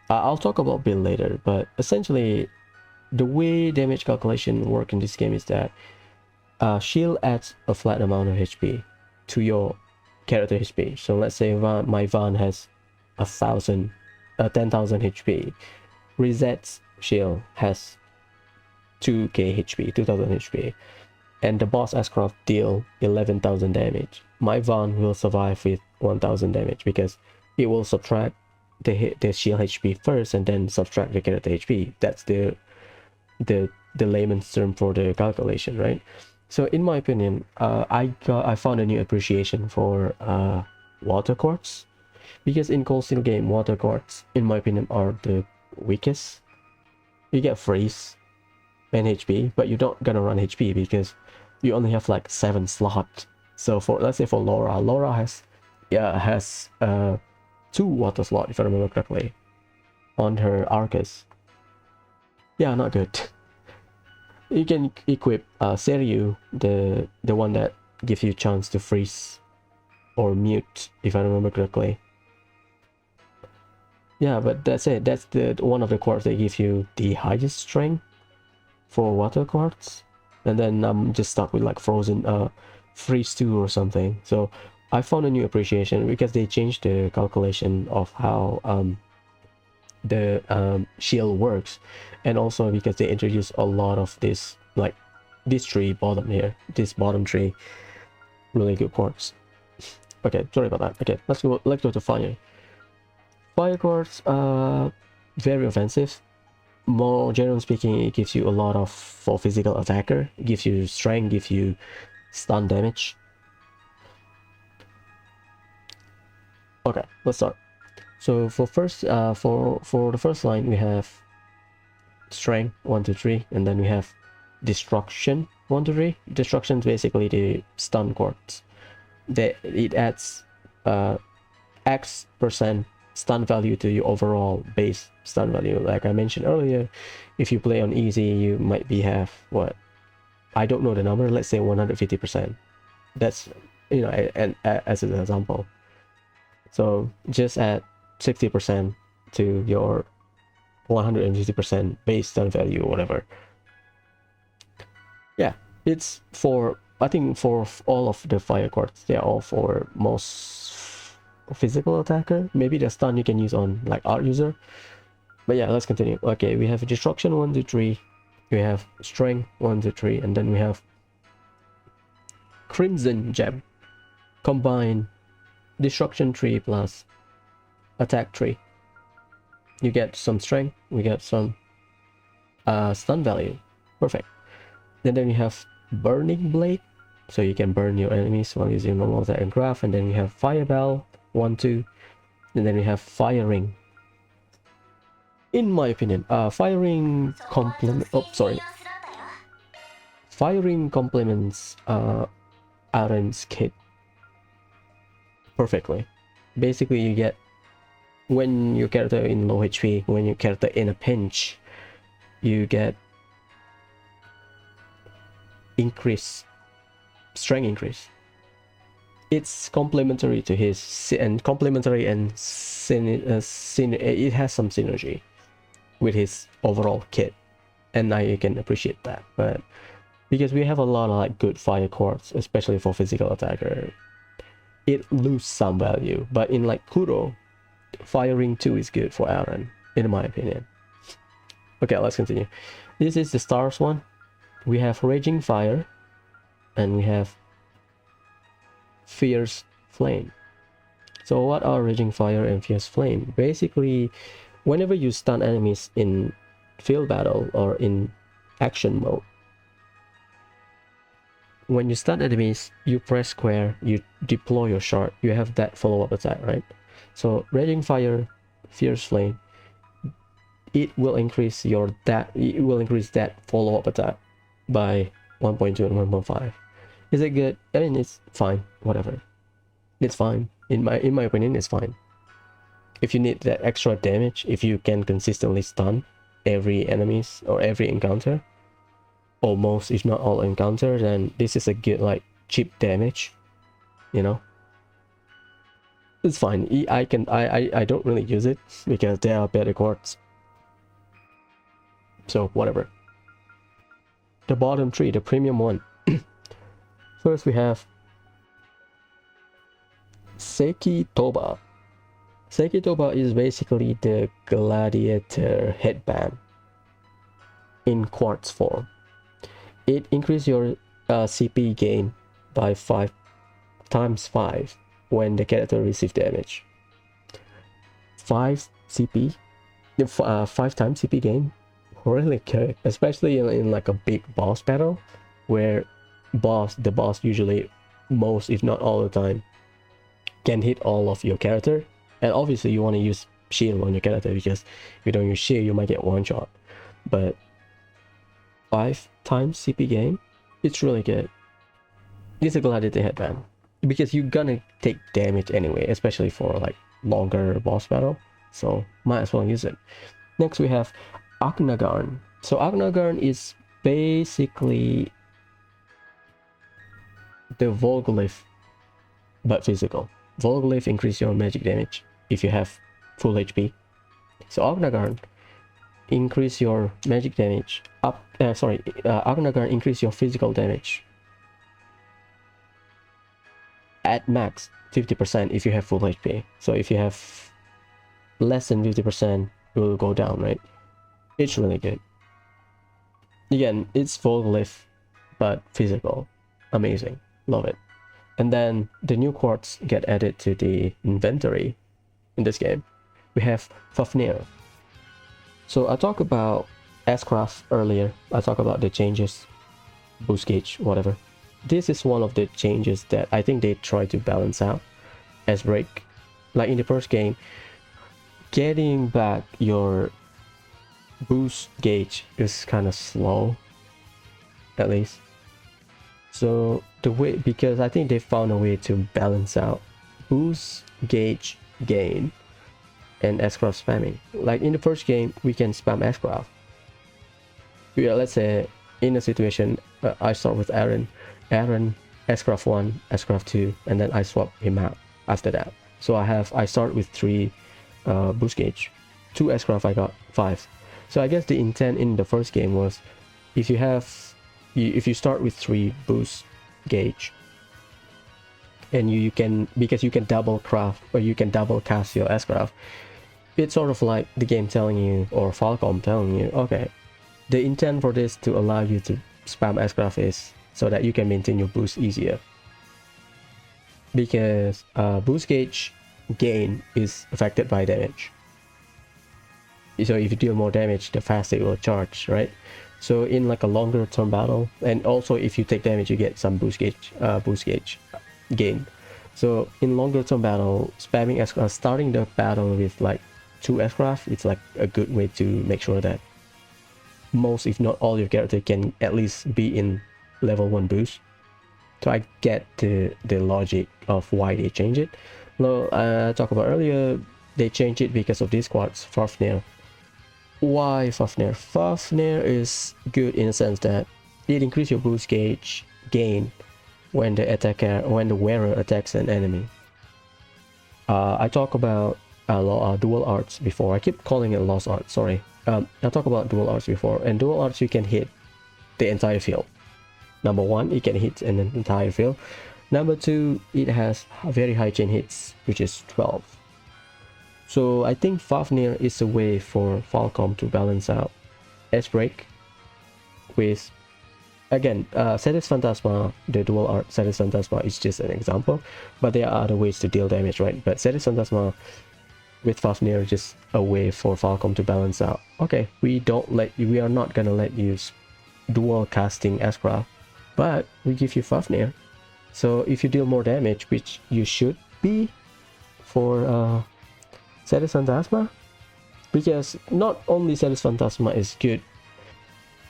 I'll talk about build later, but essentially the way damage calculation work in this game is that shield adds a flat amount of HP to your character HP. So let's say my Van has 10,000 HP. Reset's shield has 2k HP, 2000 HP, and the boss Ascroft deal 11,000 damage. My Van will survive with 1000 damage because it will subtract the shield HP first and then subtract the character HP. That's the layman's term for the calculation, right? So in my opinion, I found a new appreciation for Water Quartz, because in Cold Steel game, Water Quartz, in my opinion, are the weakest. You get freeze and HP, but you're not gonna run HP because you only have like 7 slots. So for, let's say for Laura has 2 water slot, if I remember correctly, on her Arcus. Yeah, not good. You can equip Seryu, the one that gives you chance to freeze or mute, if I remember correctly. Yeah, but that's it. That's the one of the quartz that gives you the highest strength for Water Quartz. And then I'm just stuck with like frozen freeze 2 or something. So I found a new appreciation because they changed the calculation of how the shield works, and also because they introduced a lot of this, like this tree bottom here, this bottom tree, really good quartz. Okay, sorry about that. Okay, let's go to fire. Fire quartz, very offensive. More generally speaking, it gives you a lot of, for physical attacker, it gives you strength, gives you stun damage. Okay, let's start. So for the first line, we have strength 1 2 3, and then we have destruction 1 2 3. Destruction is basically the stun quartz. It adds X% stun value to your overall base stun value. Like I mentioned earlier, if you play on easy, you might have what, I don't know the number, let's say 150%. That's, you know, and as an example. So just add 60% to your 150% base stun value or whatever. Yeah, it's for, I think for all of the fire quartz, they're all for most physical attacker. Maybe the stun you can use on like art user, but yeah, let's continue. Okay, we have destruction 1 2 3, we have strength 1 2 3, and then we have crimson gem. Combine destruction 3 plus attack 3, you get some strength, we get some stun value. Perfect. Then you have burning blade, so you can burn your enemies while using normal attack and craft. And then we have fire bell 1 2, and then we have firing. In my opinion, firing complements Aaron's kit perfectly. Basically, you get, when your character in low HP, when your character in a pinch, you get strength increase. It's complementary to his, and complementary and it has some synergy with his overall kit, and I can appreciate that. But because we have a lot of like good fire quartz, especially for physical attacker, it loses some value. But in like Kuro, firing 2 is good for Aaron, in my opinion. Okay, let's continue. This is the stars one. We have raging fire, and we have fierce flame. So what are raging fire and fierce flame? Basically, whenever you stun enemies in field battle or in action mode, when you stun enemies, you press square, you deploy your shard, you have that follow-up attack, right? So raging fire, fierce flame, it will increase that follow-up attack by 1.2 and 1.5. Is it good? I mean, it's fine, whatever. It's fine. In my opinion, it's fine. If you need that extra damage, if you can consistently stun, every enemies or every encounter, almost if not all encounters, and this is a good like cheap damage, you know. It's fine. I don't really use it because there are better quartz, so whatever. The bottom three, the premium one. First we have Sekitoba. Sekitoba is basically the gladiator headband in quartz form. It increases your CP gain by 5 times 5 when the character receives damage. 5 CP, 5 times CP gain, really good, especially in like a big boss battle where the boss usually most if not all the time can hit all of your character, and obviously you want to use shield on your character because if you don't use shield you might get one shot, but 5 times CP gain, it's really good. It's a gladiator headband because you're gonna take damage anyway, especially for like longer boss battle, so might as well use it. Next we have Agnagarn. So Agnagarn is basically the Volglyph but physical. Volglyph increase your magic damage if you have full HP. So Agnagarn increase your magic damage up. Agnagarn increase your physical damage at max 50% if you have full HP. So if you have less than 50%, it will go down, right? It's really good. Again, it's Volglyph but physical. Amazing. Love it. And then the new quartz get added to the inventory in this game. We have Fafnir. So I talked about S-Craft earlier. I talked about the changes, boost gauge, whatever. This is one of the changes that I think they try to balance out as break. Like in the first game, getting back your boost gauge is kind of slow, at least. So the way, because I think they found a way to balance out boost gauge gain and S-Craft spamming. Like in the first game, we can spam S-Craft. Let's say in a situation, I start with Aaron, S-Craft 1, S-Craft 2, and then I swap him out after that. So I start with 3 boost gauge, 2 S-Craft, I got 5. So I guess the intent in the first game was if you start with 3 boost gauge and you can, because you can double craft or you can double cast your S-Craft, it's sort of like the game telling you, or Falcom telling you, okay, the intent for this to allow you to spam S-Craft is so that you can maintain your boost easier, because boost gauge gain is affected by damage. So if you deal more damage, the faster it will charge, right? So in like a longer term battle, and also if you take damage, you get some boost gauge gain. So in longer term battle, spamming S-Craft, starting the battle with like 2 S-Craft, it's like a good way to make sure that most, if not all, your character can at least be in level 1 boost. So I get the logic of why they change it. Well, I talked about earlier, they changed it because of this quartz, Fafnir. Why Fafnir? Fafnir is good in the sense that it increases your boost gauge gain when the wearer attacks an enemy. I talked about dual arts before. I keep calling it lost art, sorry. I talked about dual arts before, and dual arts you can hit the entire field. Number 1, it can hit an entire field. Number 2, it has very high chain hits, which is 12. So I think Fafnir is a way for Falcom to balance out S-Break with, again, Cetus Phantasma, the dual art Cetus Phantasma is just an example, but there are other ways to deal damage, right? But Cetus Phantasma with Fafnir is just a way for Falcom to balance out. Okay, we are not gonna let you dual casting S-Craft, but we give you Fafnir. So if you deal more damage, which you should be for Cetus Phantasma, because not only Cetus Phantasma is good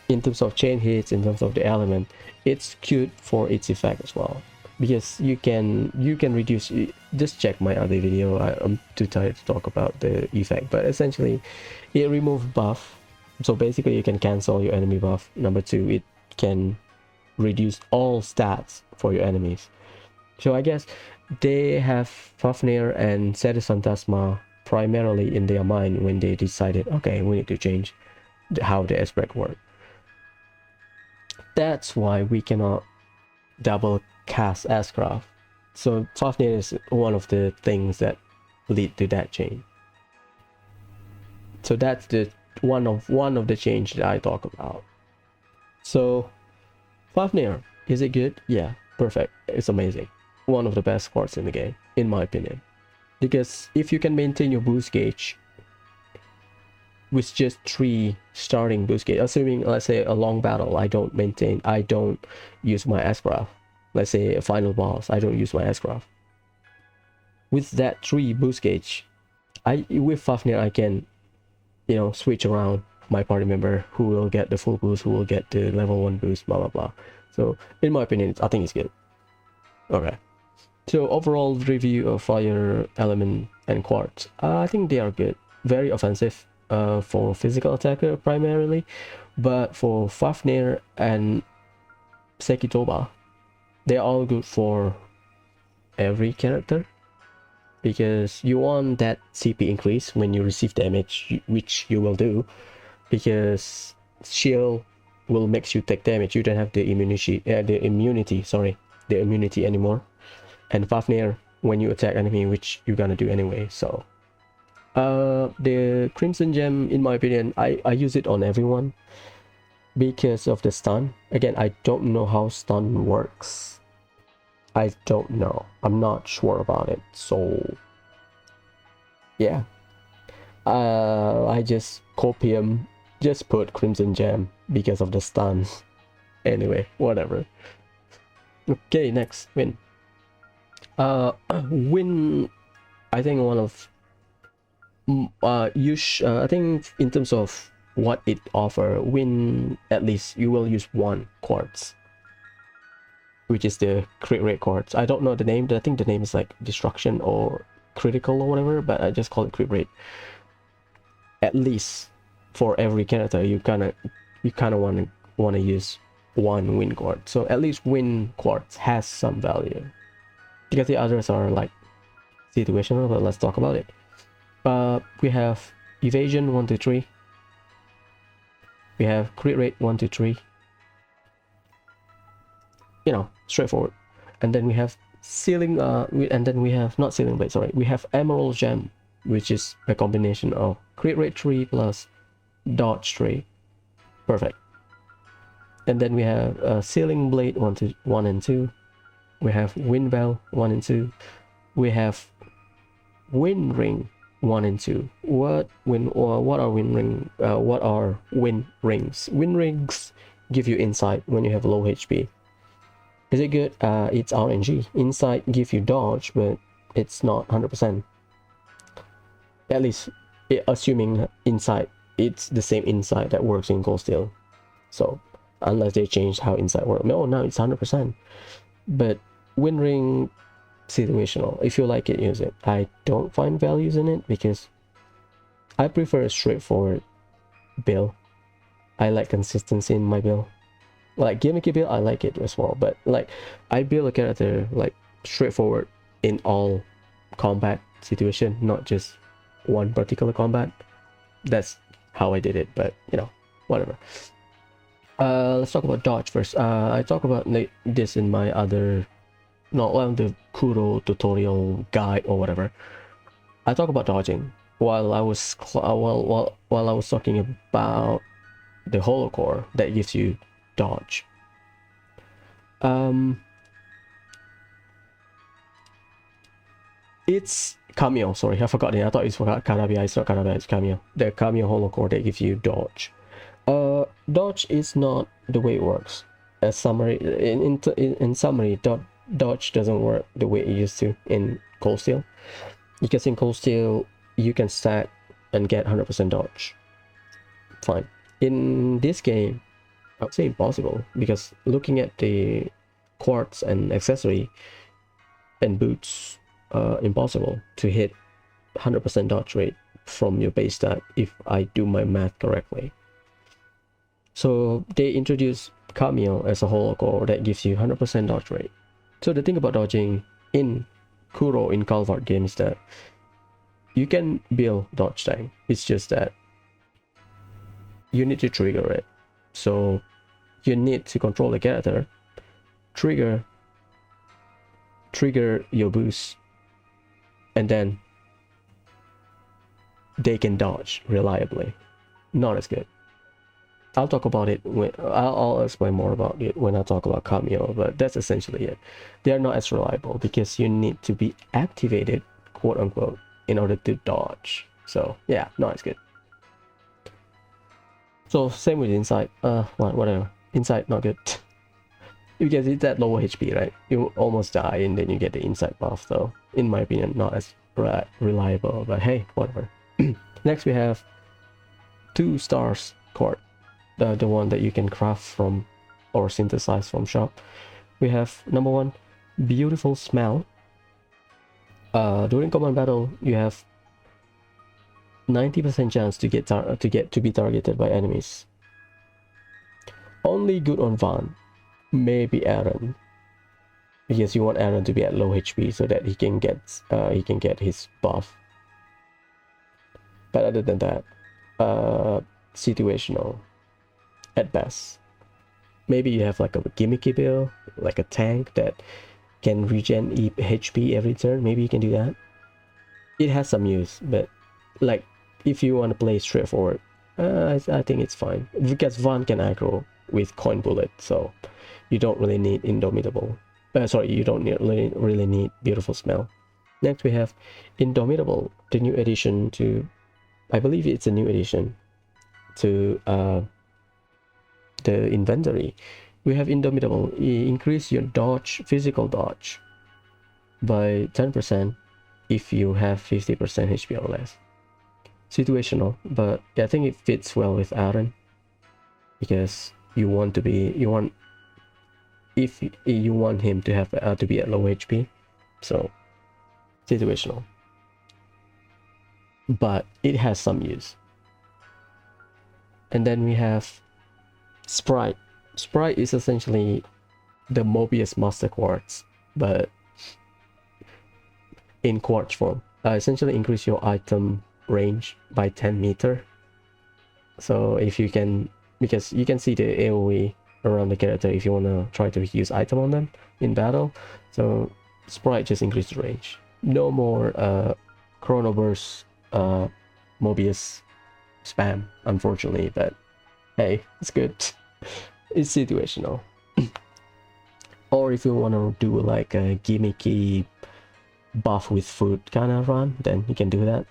in terms of chain hits, in terms of the element, it's good for its effect as well, because you can reduce. Just check my other video, I'm too tired to talk about the effect, but essentially it removes buff So basically you can cancel your enemy buff. Number 2, it can reduce all stats for your enemies. So I guess they have Fafnir and Cetus Phantasma primarily in their mind when they decided, okay, we need to change how the S-Break work. That's why we cannot double cast S-Craft. So Fafnir is one of the things that lead to that change. So that's the one of the change that I talk about. So Fafnir, is it good? Yeah, perfect. It's amazing. One of the best quartz in the game, in my opinion. Because if you can maintain your boost gauge with just 3 starting boost gauge, assuming, let's say, a long battle, I don't use my S-Craft. Let's say a final boss, I don't use my S-Craft. With that 3 boost gauge, with Fafnir, I can, you know, switch around my party member who will get the full boost, who will get the level 1 boost, blah blah blah. So in my opinion, I think it's good. Okay, so overall review of Fire Element and Quartz, I think they are good. Very offensive for physical attacker primarily, but for Fafnir and Sekitoba, they're all good for every character, because you want that CP increase when you receive damage, which you will do, because shield will make you take damage. You don't have the immunity anymore. And Fafnir, when you attack enemy, which you're gonna do anyway. So the Crimson Gem, in my opinion, I use it on everyone because of the stun. Again, I don't know how stun works. I don't know. I'm not sure about it. So yeah, I just copium, just put Crimson Gem because of the stun. Anyway, whatever. Okay, next, Win. Win, I think one of I think in terms of what it offer, Win, at least you will use 1 quartz, which is the crit rate quartz. I don't know the name. I think the name is like destruction or critical or whatever, but I just call it crit rate. At least for every character, you kind of want to use 1 Win quartz. So at least Win quartz has some value, because the others are like situational. But let's talk about it. We have evasion 1 to 3. We have crit rate 1 to 3. You know, straightforward. And then we have sealing, and then we have not sealing blade, sorry, we have emerald gem, which is a combination of crit rate 3 plus dodge 3. Perfect. And then we have sealing blade 1 and 2. We have wind bell 1 and 2. We have wind ring 1 and 2. What are wind ring? What are wind rings? Wind rings give you insight when you have low HP. Is it good? It's RNG. Insight give you dodge, but it's not 100%. At least, assuming insight, it's the same insight that works in Cold Steel. So, unless they change how insight works. No, now it's 100%. But Wind Ring, situational. If you like it, use it. I don't find values in it because I prefer a straightforward build. I like consistency in my build. Like gimmicky build, I like it as well, but like I build a character like straightforward in all combat situation, not just one particular combat. That's how I did it, but you know, whatever. Let's talk about dodge first. I talk about this in my other, the Kuro tutorial guide or whatever. I talk about dodging while I was while I was talking about the Holow Core that gives you dodge. It's Cameo, sorry, I forgot it. I thought it's Karabia. It's not Karabia, it's Cameo. The Cameo Holow Core that gives you dodge. Dodge is not the way it works. As summary, in summary, dodge doesn't work the way it used to in Cold Steel, because in Cold Steel you can stack and get 100% dodge. Fine. In this game, I would say impossible, because looking at the quartz and accessory and boots, impossible to hit 100% dodge rate from your base stat if I do my math correctly. So they introduced Cameo as a Holow Core that gives you 100% dodge rate. So the thing about dodging in Kuro in Calvart game is that you can build dodge tank. It's just that you need to trigger it. So you need to control the character, trigger your boost, and then they can dodge reliably. Not as good. I'll talk about it when I'll explain more about it when I talk about Cameo, but that's essentially it. They are not as reliable because you need to be activated, quote unquote, in order to dodge. So yeah, not as good. So same with Insight. Whatever. Insight not good. Because it's at lower HP, right? You almost die and then you get the Insight buff, so in my opinion, not as reliable, but hey, whatever. Next we have 2 stars Quartz. The one that you can craft from or synthesize from shop. We have number 1, beautiful smell. During command battle, you have 90% chance to be targeted by enemies. Only good on Van, maybe Aaron, because you want Aaron to be at low HP so that he can get his buff. But other than that, situational at best. Maybe you have like a gimmicky build, like a tank that can regen HP every turn. Maybe you can do that. It has some use, but like if you want to play straightforward, I think it's fine because Van can aggro with coin bullet, so you don't really need indomitable. You don't really need beautiful smell. Next we have Indomitable, the new addition to, I believe it's a new addition to the inventory. We have Indomitable. Increase your dodge, physical dodge, by 10% if you have 50% HP or less. Situational, but I think it fits well with Aaron because you want him to have to be at low HP, so situational. But it has some use. And then we have Sprite. Sprite is essentially the Mobius Master Quartz, but in quartz form. Essentially increase your item range by 10 meter. So if you can, because you can see the AoE around the character if you want to try to use item on them in battle. So Sprite just increase the range. No more Chrono Burst Mobius spam, unfortunately, but hey, it's good. It's situational. Or if you want to do like a gimmicky buff with food kind of run, then you can do that.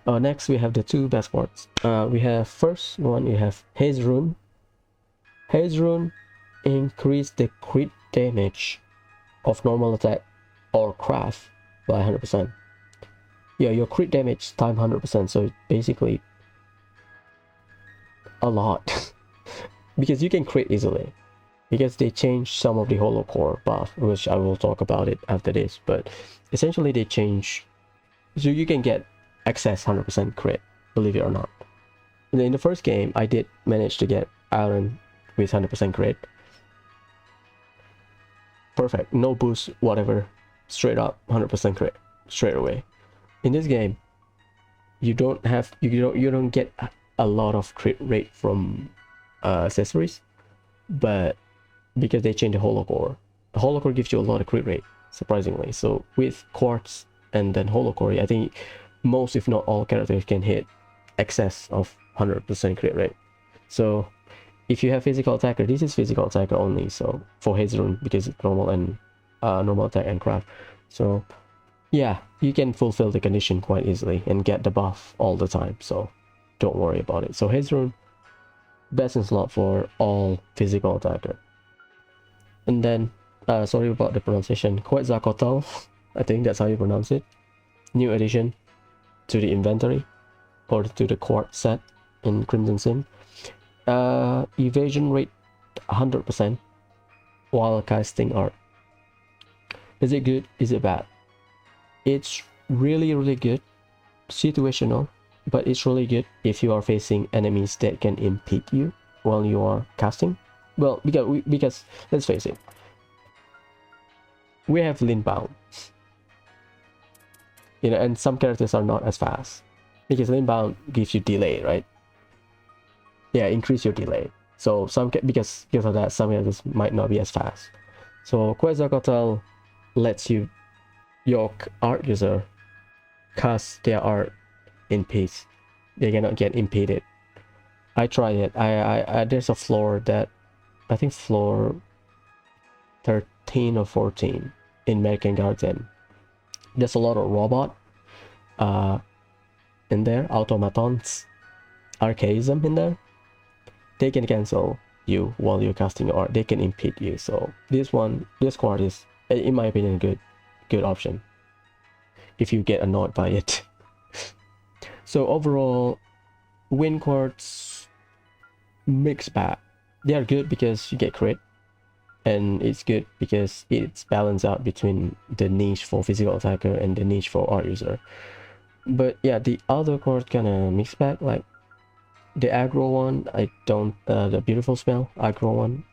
Next we have the 2 best quartz. We have first one, you have Haze Rune. Haze Rune increase the crit damage of normal attack or craft by 100%. Yeah, your crit damage times 100%, so basically a lot. Because you can crit easily, because they changed some of the Holow Core buff, which I will talk about it after this, but essentially they change, so you can get access 100% crit, believe it or not. And in the first game I did manage to get Aaron with 100% crit. Perfect, no boost, whatever, straight up 100% crit straight away. In this game you don't get a lot of crit rate from accessories, but because they changed the Holow Core gives you a lot of crit rate, surprisingly. So with Quartz and then Holow Core, I think most if not all characters can hit excess of 100% crit rate. So if you have physical attacker, this is physical attacker only, so for Haze Rune, because it's normal and normal attack and craft. So yeah, you can fulfill the condition quite easily and get the buff all the time, so don't worry about it. So Haze Rune, best in slot for all physical attacker. And then sorry about the pronunciation, Quetzalcoatl, I think that's how you pronounce it. New addition to the inventory or to the quartz set in Crimson Sim. Evasion rate 100% while casting art. Is it good? Is it bad? It's really good. Situational, but it's really good if you are facing enemies that can impede you. while you are casting. Well, because let's face it, we have Lin bound, you know, and some characters are not as fast because Lin bound gives you delay, right? Yeah, increase your delay. So because of that, some characters might not be as fast. So Quetzalcoatl lets your art user cast their art in peace. They cannot get impeded. I tried it. I there's a floor that I think floor 13 or 14 in American Garden. There's a lot of robot in there, automatons, archaism in there. They can cancel you while you're casting your art. They can impede you. So this card is, in my opinion, good option if you get annoyed by it. So overall, wind quartz mixed bag. They are good because you get crit, and it's good because it's balanced out between the niche for physical attacker and the niche for art user. But yeah, the other cards kind of mixed bag. Like the aggro one, I don't. The beautiful spell aggro one,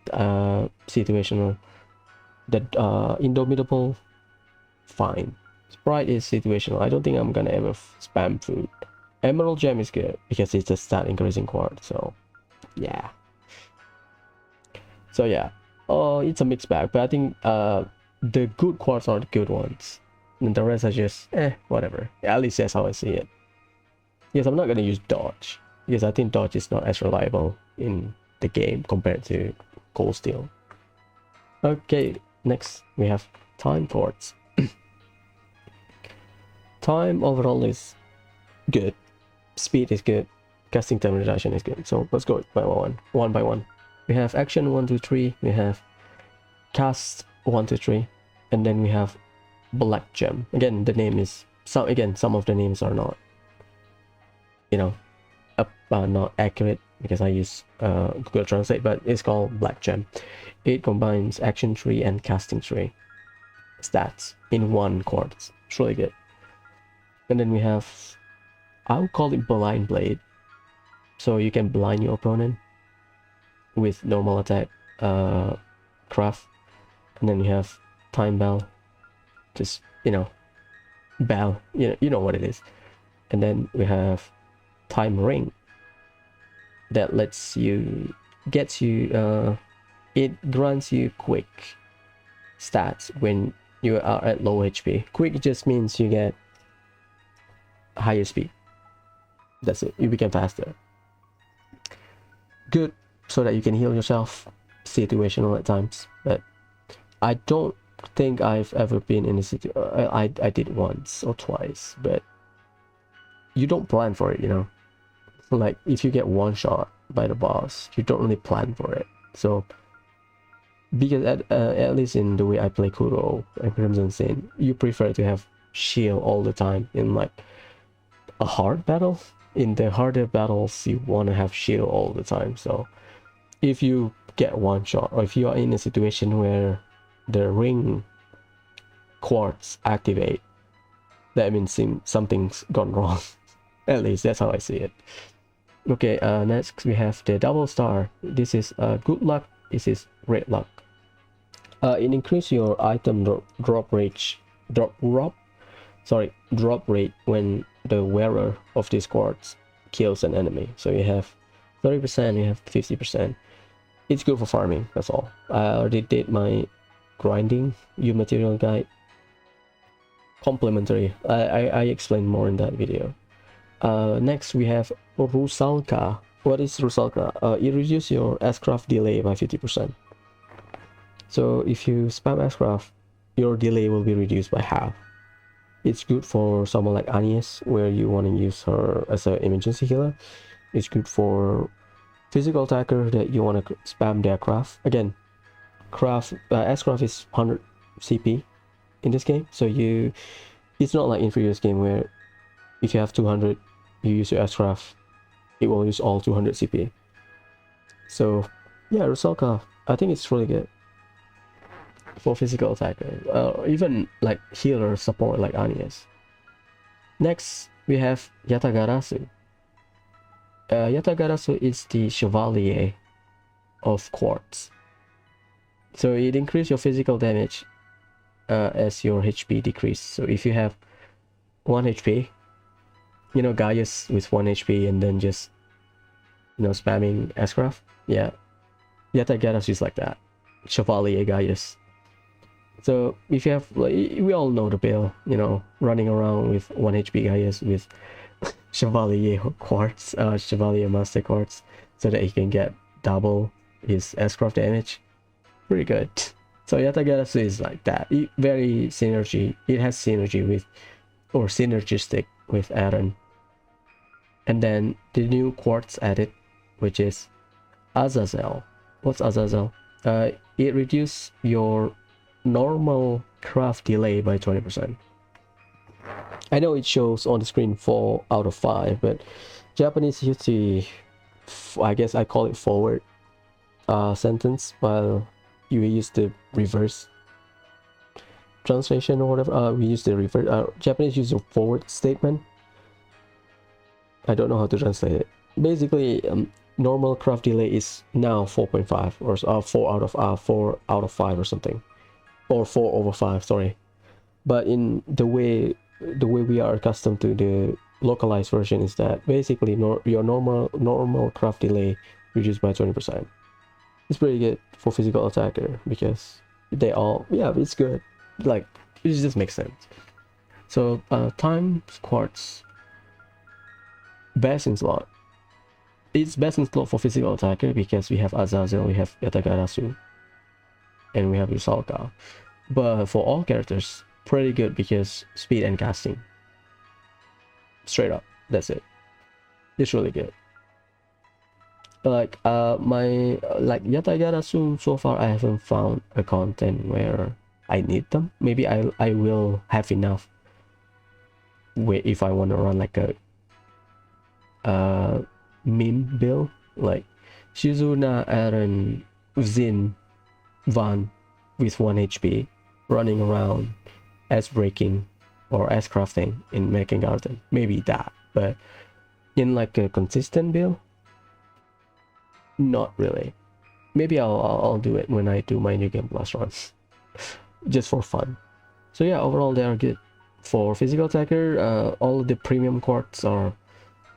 situational. The indomitable, fine. Sprite is situational. I don't think I'm gonna ever spam food. Emerald gem is good because it's a stat increasing card. So yeah. So yeah, it's a mixed bag, but I think the good quartz are the good ones, and the rest are just whatever. At least that's how I see it. Yes, I'm not gonna use dodge because I think dodge is not as reliable in the game compared to cold steel. Okay, next we have time quartz. Time overall is good, speed is good, casting time reduction is good. So let's go one by one. We have action 1, 2, 3. We have cast 1, 2, 3, and then we have black gem. Again, the name is some of the names are not, you know, not accurate because I use Google Translate, but it's called black gem. It combines action 3 and casting 3 stats in one quartz. It's really good. And then we have, I would call it blind blade. So you can blind your opponent with normal attack craft. And then you have time bell, just, you know, bell, you know what it is. And then we have time ring that it grants you quick stats when you are at low HP. Quick just means you get higher speed. That's it, you become faster. Good, so that you can heal yourself, situational at times. But I don't think I've ever been in a situation. I did once or twice, but you don't plan for it, you know. Like if you get one shot by the boss, you don't really plan for it. So because at least in the way I play Kuro and Crimson Sin, you prefer to have shield all the time in like a hard battle. In the harder battles, you want to have shield all the time. So if you get one shot, or if you are in a situation where the ring quartz activate, that means something's gone wrong. At least that's how I see it. Okay, next we have the double star. This is good luck. This is red luck. It increases your item drop rate when the wearer of this quartz kills an enemy. So you have 30%, you have 50%. It's good for farming, that's all. I already did my grinding you material guide. Complementary. I explained more in that video. Next we have Rusalka. What is Rusalka? It reduces your S-craft delay by 50%. So if you spam S-craft, your delay will be reduced by half. It's good for someone like Agnes, where you want to use her as an emergency healer. It's good for physical attacker that you want to spam their craft. Again, S-craft is 100 CP in this game, so it's not like in previous game where if you have 200, you use your S-craft, it will use all 200 CP. So yeah, Rusalka, I think it's really good for physical attacker, even like healer support like Agnes. Next we have Yatagarasu. Yatagarasu is the Chevalier of Quartz. So it increases your physical damage as your HP decrease. So if you have 1 HP, you know, Gaius with 1 HP and then just, you know, spamming S-Craft. Yeah, Yatagarasu is like that. Chevalier Gaius. So if you have, like, we all know the build, you know, running around with 1 HP Gaius with Chevalier Quartz, Chevalier Master Quartz, so that he can get double his S-Craft damage. Pretty good. So Yatagarasu is like that. It has synergy with, or synergistic with Aaron. And then the new Quartz added, which is Azazel. What's Azazel? It reduces your normal craft delay by 20%. I know it shows on the screen 4 out of 5, but Japanese use the, I guess I call it forward sentence, while you use the reverse translation or whatever. We use the reverse. Japanese use the forward statement. I don't know how to translate it. Basically, normal craft delay is now 4.5 or 4 out of 5 or something, or 4/5. Sorry, but in the way we are accustomed to the localized version is that basically your normal craft delay reduced by 20%. It's pretty good for physical attacker because they all, yeah, it's good. Like, it just makes sense. So time Quartz best in slot. It's best in slot for physical attacker because we have Azazel, we have Yatagarasu, and we have Rusalka. But for all characters, pretty good because speed and casting. Straight up, that's it. It's really good. Like like Yatagarasu, so far I haven't found a content where I need them. Maybe I will have enough if I want to run like a meme build, like Shizuna, Aaron, Zin, Van with 1 HP running around as breaking or as crafting in American Garden. Maybe that, but in like a consistent build, not really. Maybe I'll do it when I do my New Game Plus runs, just for fun. So yeah, overall they are good. For physical attacker, all the premium quartz are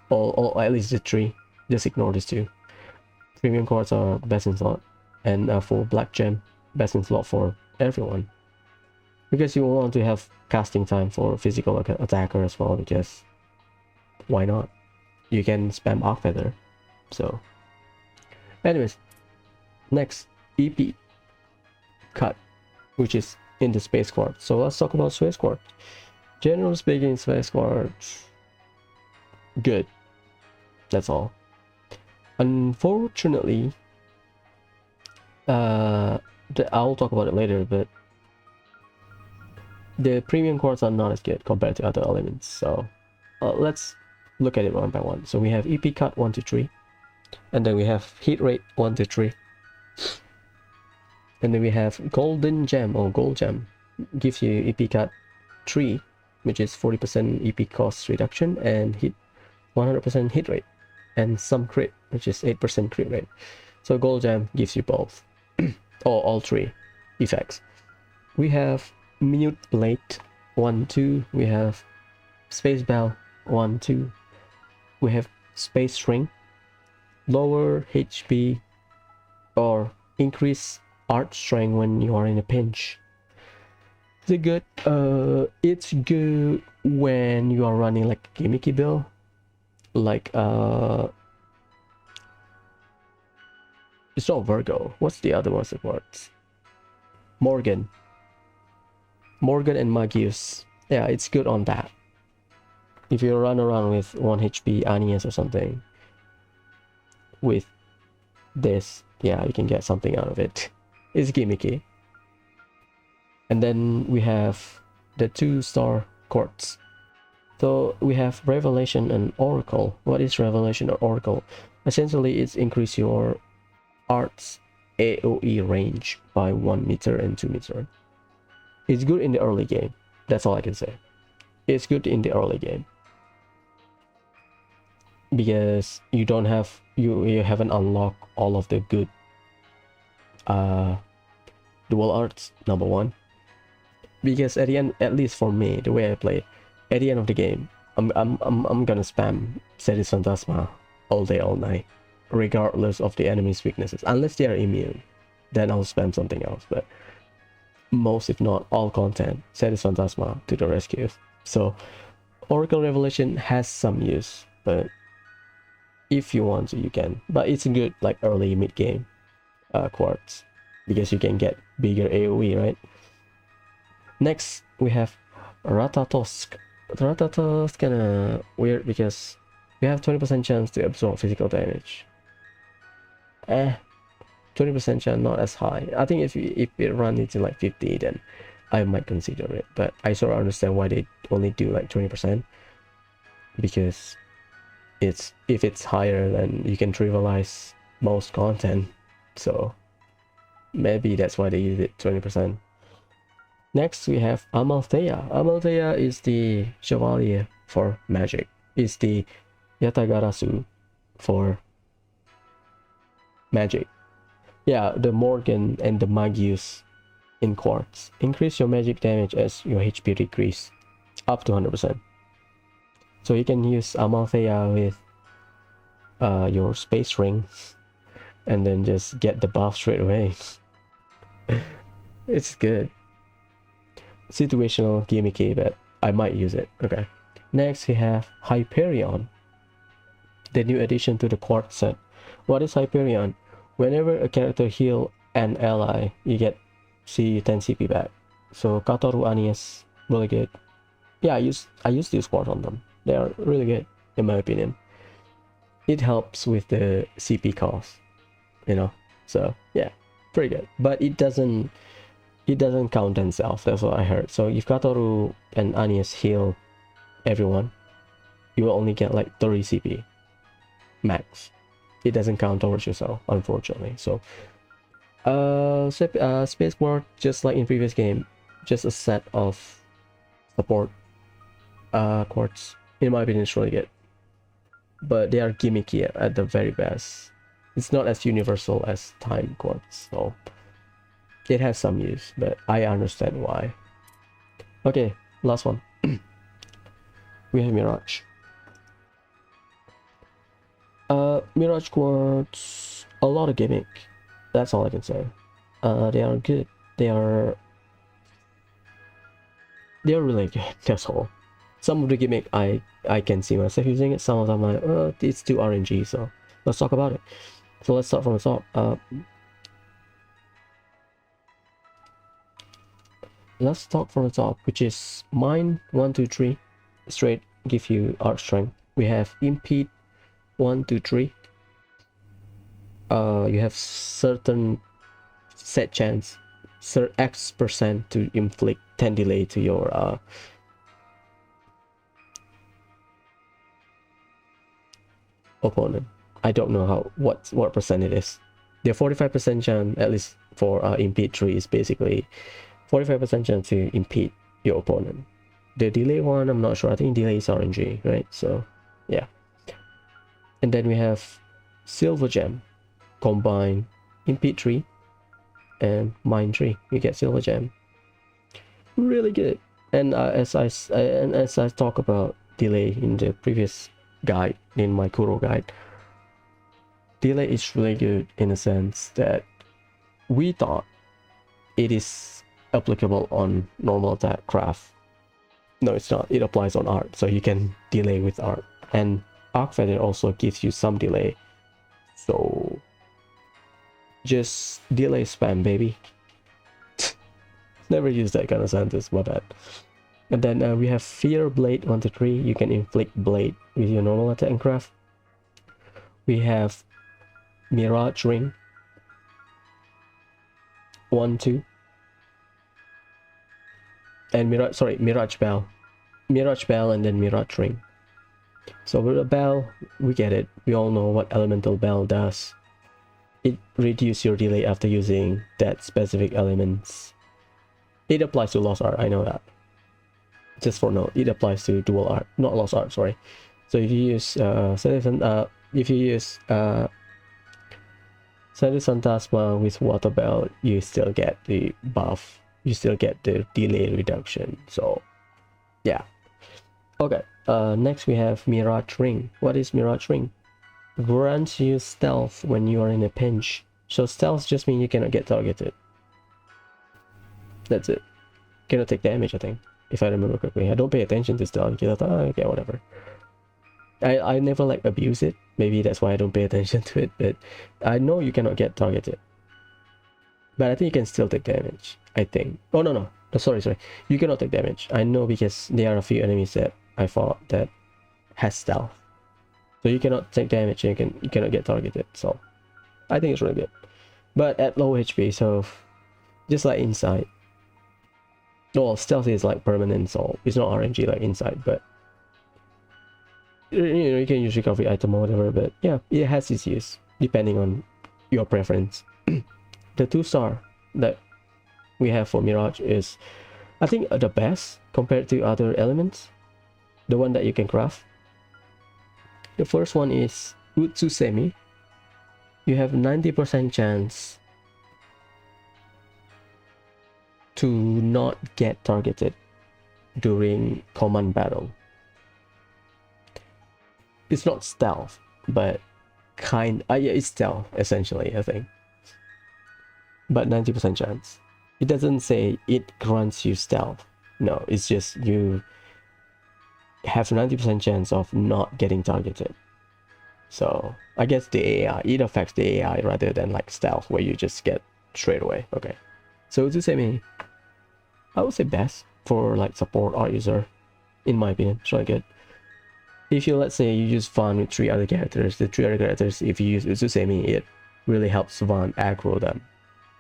all at least the 3. Just ignore these 2. Premium quartz are best in slot, and for black gem, best in slot for everyone. Because you want to have casting time for physical attacker as well, because why not? You can spam Arc Feather. So anyways, next, EP cut, which is in the Space Quartz. So let's talk about Space Quartz. Generally speaking, Space Quartz, good. That's all. Unfortunately, I'll talk about it later, but the premium quartz are not as good compared to other elements. So let's look at it one by one. So we have EP cut 1 to 3, and then we have hit rate 1 to 3, and then we have golden gem or gold gem, gives you EP cut 3, which is 40% EP cost reduction and hit 100% hit rate, and some crit, which is 8% crit rate. So gold gem gives you both, or all 3 effects. We have Minute Blade 1, 2. We have Space Bell 1, 2. We have Space String, lower HP or increase art strength when you are in a pinch. Is it good? It's good when you are running like a gimmicky build, like it's not Virgo. What's the other ones that works? Morgan and Magius. Yeah, it's good on that. If you run around with 1 HP Anias or something with this, yeah, you can get something out of it. It's gimmicky. And then we have the 2-star quartz. So we have Revelation and Oracle. What is Revelation or Oracle? Essentially, it's increase your art's AoE range by 1 meter and 2 meter. It's good in the early game. That's all I can say. It's good in the early game because you don't have you haven't unlocked all of the good dual arts, number one. Because at the end, at least for me, the way I play, at the end of the game, I'm gonna spam Ceres Phantasma all day, all night, regardless of the enemy's weaknesses. Unless they are immune, then I'll spam something else. But most, if not all content, Ceres Phantasma to the rescue. So Oracle Revelation has some use, but if you want to, you can. But it's a good like early mid game quartz, because you can get bigger AoE, right? Next we have Ratatosk. Ratatosk kinda weird because we have 20% chance to absorb physical damage. 20% chance, not as high. I think if it runs into like 50, then I might consider it. But I sort of understand why they only do like 20%, because if it's higher, then you can trivialize most content. So maybe that's why they use it 20%. Next we have Amalthea. Amalthea is the Chevalier for magic. It's the Yatagarasu for magic. Yeah, the Morgan and the Magius in quartz. Increase your magic damage as your HP decrease up to 100%. So you can use Amalthea with your space ring and then just get the buff straight away. It's good. Situational, gimmicky, but I might use it. Okay. Next we have Hyperion, the new addition to the quartz set. What is Hyperion? Whenever a character heal an ally, you get 10 CP back. So Katoru Anies, really good. Yeah, I used this quartz on them. They are really good in my opinion. It helps with the CP cost, you know. So yeah, pretty good. But it doesn't count themselves. That's what I heard. So if Katoru and Anies heal everyone, you will only get like 30 CP max. It doesn't count towards yourself, unfortunately. So Space War, just like in previous game, just a set of support quartz. In my opinion, it's really good, but they are gimmicky at the very best. It's not as universal as time quartz, so it has some use, but I understand why. Okay, last one. We have Mirage. Mirage quartz, a lot of gimmick. That's all I can say. They are good. They are really good. That's all. Some of the gimmick I can see myself using it. Some of them it's too RNG. So let's talk about it. So let's start from the top. Let's talk from the top, which is mine 1, 2, 3. Straight give you art strength. We have impede 1, 2, 3. You have certain set chance, X% to inflict 10 delay to your opponent. I don't know what percent it is. The 45% chance, at least for impede 3, is basically 45% chance to impede your opponent. The delay one, I'm not sure. I think delay is RNG, right? So yeah. And then we have Silver Gem, combine impede 3 and mine 3. You get Silver Gem. Really good. And as I talk about delay in the previous guide, in my Kuro guide, delay is really good in a sense that we thought it is applicable on normal attack craft. No, it's not. It applies on art, so you can delay with art. And Arc Feather also gives you some delay. So just delay spam, baby. Never use that kind of sentence, my bad. And then we have Fear Blade 1 to 3. You can inflict blade with your normal attack and craft. We have Mirage Ring 1, 2. And Mirage Bell. Mirage Bell and then Mirage Ring. So with a bell, we get it. We all know what Elemental Bell does. It reduces your delay after using that specific elements. It applies to Lost Art, I know that. Just for note, it applies to Dual Art, not Lost Art, sorry. Ceres Sandy Santasma with Water Belt, you still get the buff, you still get the delay reduction. So yeah. Okay, next we have Mirage Ring. What is Mirage Ring? Grants you stealth when you are in a pinch. So stealth just means you cannot get targeted. That's it. Cannot take damage, I think, if I remember correctly. I don't pay attention to stealth because I thought, oh, okay, whatever. I never like abuse it. Maybe that's why I don't pay attention to it, but I know you cannot get targeted. But I think you can still take damage, I think. Oh, no. Sorry. You cannot take damage. I know because there are a few enemies that I fought that has stealth. So you cannot take damage and you cannot get targeted. So I think it's really good. But at low HP, so just like Inside. Well, stealth is like permanent, so it's not RNG like Inside, but you know, you can use recovery item or whatever, but yeah, it has its use depending on your preference. The 2-star that we have for Mirage is, I think, the best compared to other elements, the one that you can craft. The first one is Utsusemi. You have 90% chance to not get targeted during command battle. It's not stealth, but yeah, it's stealth essentially, I think. But 90% chance. It doesn't say it grants you stealth. No, it's just you have 90% chance of not getting targeted. So I guess the AI, it affects the AI rather than like stealth where you just get straight away. Okay. So Utsusemi, I would say best for like support or user, in my opinion. It's really good. If you, let's say, you use Van with 3 other characters, the 3 other characters, if you use Utsusemi, it really helps Van aggro them.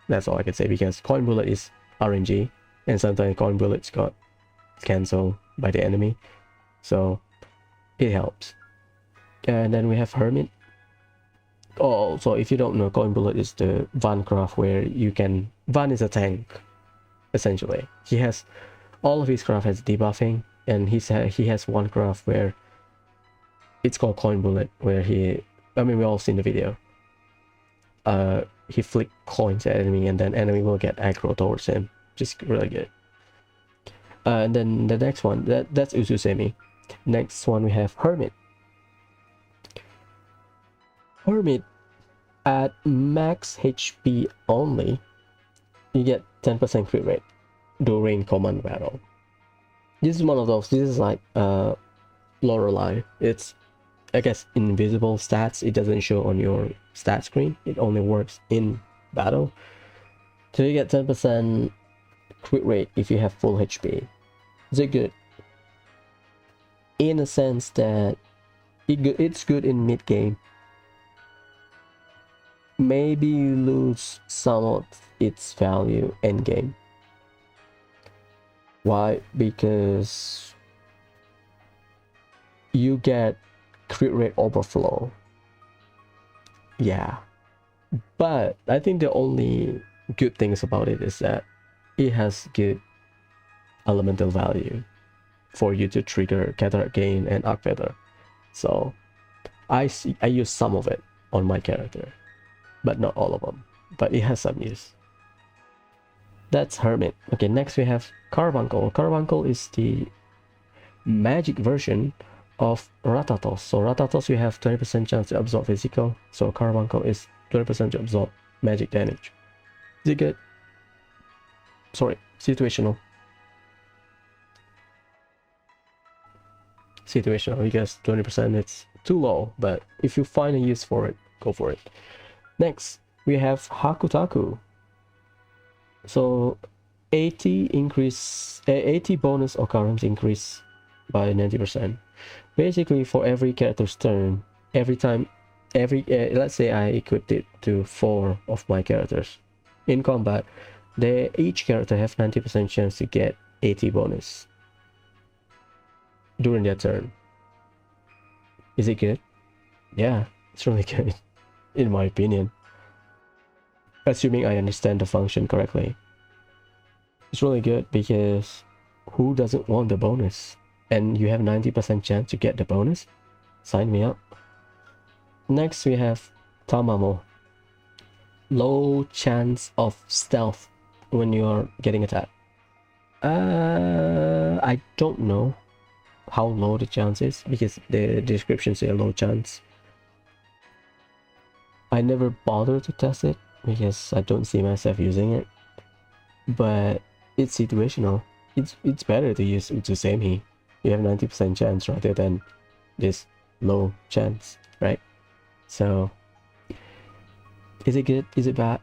That's all I can say, because Coin Bullet is RNG, and sometimes Coin Bullets got cancelled by the enemy, so it helps. And then we have Hermit. Oh, so if you don't know, Coin Bullet is the Van craft where you can... Van is a tank, essentially. He has... All of his craft has debuffing, and he has one craft where it's called Coin Bullet, where he... I mean, we all seen the video. He flick coins at enemy, and then enemy will get aggro towards him. Just really good. And then the next one, that's Utsusemi. Next one we have Hermit. Hermit, at max HP only, you get 10% crit rate during command battle. This is one of those. This is like Lorelei. It's, I guess, invisible stats. It doesn't show on your stat screen. It only works in battle. So you get 10% crit rate if you have full HP. Is it good? In a sense that it's good in mid game. Maybe you lose some of its value end game. Why? Because you get crit rate overflow. Yeah, but I think the only good things about it is that it has good elemental value for you to trigger Cataract Gain and Arc Feather. So I use some of it on my character, but not all of them. But it has some use. That's Hermit. Okay, next we have Carbuncle. Carbuncle is the magic version of Ratatos. So Ratatos, you have 20% chance to absorb physical. So Carbuncle is 20% to absorb magic damage. Is it good? Sorry, situational. Situational, because 20% it's too low, but if you find a use for it, go for it. Next, we have Hakutaku. So 80 bonus occurrence increase by 90%. Basically, for every character's turn, let's say I equipped it to 4 of my characters in combat, each character have 90% chance to get 80 bonus during their turn. Is it good? Yeah, it's really good, in my opinion. Assuming I understand the function correctly. It's really good because who doesn't want the bonus? And you have 90% chance to get the bonus? Sign me up. Next we have Tamamo. low chance of stealth when you're getting attacked. I don't know how low the chance is because the description say low chance. I never bothered to test it because I don't see myself using it, but it's situational. It's better to use Utsusemi. You have 90% chance rather than this low chance, right? So is it good? Is it bad?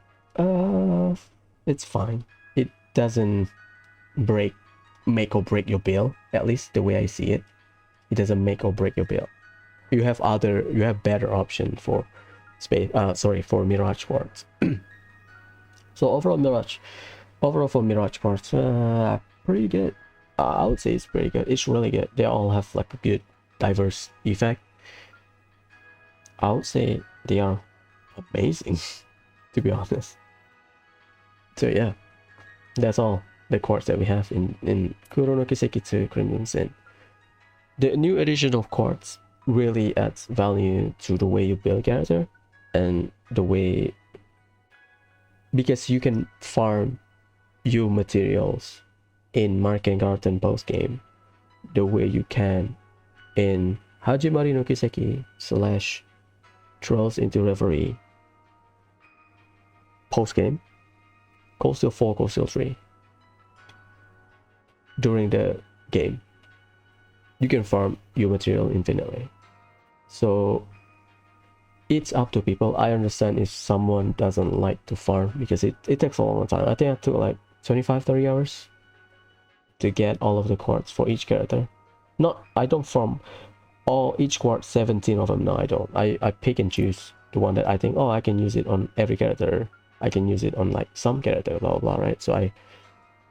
It's fine. It doesn't make or break your build, at least the way I see it. It doesn't make or break your build. You have better option for for Mirage Quartz. So overall for Mirage Quartz, pretty good. I would say it's pretty good. It's really good. They all have like a good diverse effect. I would say they are amazing, to be honest. So yeah, that's all the quartz that we have in Kuro no Kiseki to Crimson Sin. The new edition of quartz really adds value to the way you build character and the way, because you can farm your materials in Market Garden post game the way you can in Hajimari no Kiseki / Trails into Reverie post game, Cold Steel 4, Cold Steel 3. During the game, you can farm your material infinitely. So it's up to people. I understand if someone doesn't like to farm because it takes a long time. I think I took like 25-30 hours to get all of the quartz for each character. I don't farm each quartz, 17 of them. No, I don't. I pick and choose the one that I think, oh, I can use it on every character. I can use it on like some character, blah blah, right? So I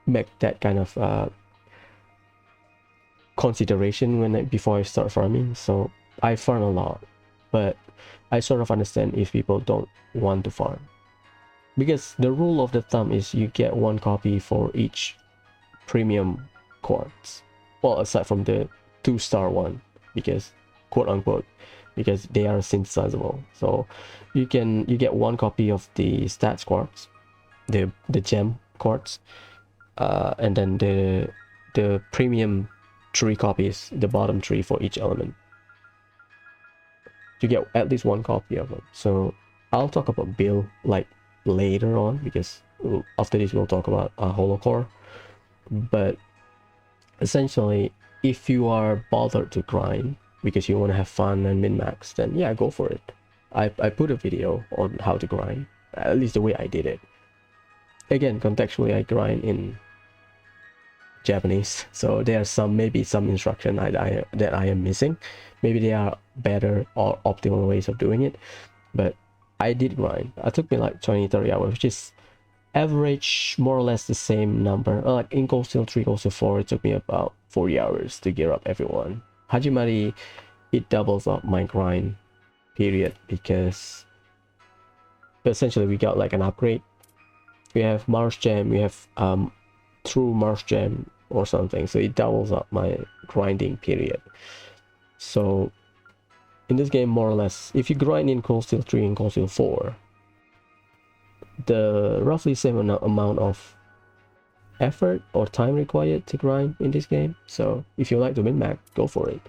make that kind of consideration before I start farming. So I farm a lot, but I sort of understand if people don't want to farm, because the rule of the thumb is you get one copy for each premium quartz. Well, aside from the 2-star one, because quote unquote, because they are synthesizable. So you get one copy of the stats quartz, the gem quartz, and then the premium 3 copies, the bottom 3 for each element. You get at least one copy of them. So I'll talk about build like later on, because after this we'll talk about Holow Core. But essentially, if you are bothered to grind because you want to have fun and min-max, then yeah, go for it. I put a video on how to grind, at least the way I did it. Again, contextually, I grind in Japanese, so there are maybe some instruction that I am missing. Maybe there are better or optimal ways of doing it, but I did grind. It took me like 20-30 hours, which is average more or less the same number. Like in Cold Steel 3, Cold Steel 4, it took me about 40 hours to gear up everyone. Hajimari, it doubles up my grind period, because essentially we got like an upgrade. We have Mars Gem, we have True Mars Gem or something, so it doubles up my grinding period. So in this game, more or less, if you grind in Cold Steel 3 and Cold Steel 4, the roughly same amount of effort or time required to grind in this game. So if you like to min-max, go for it.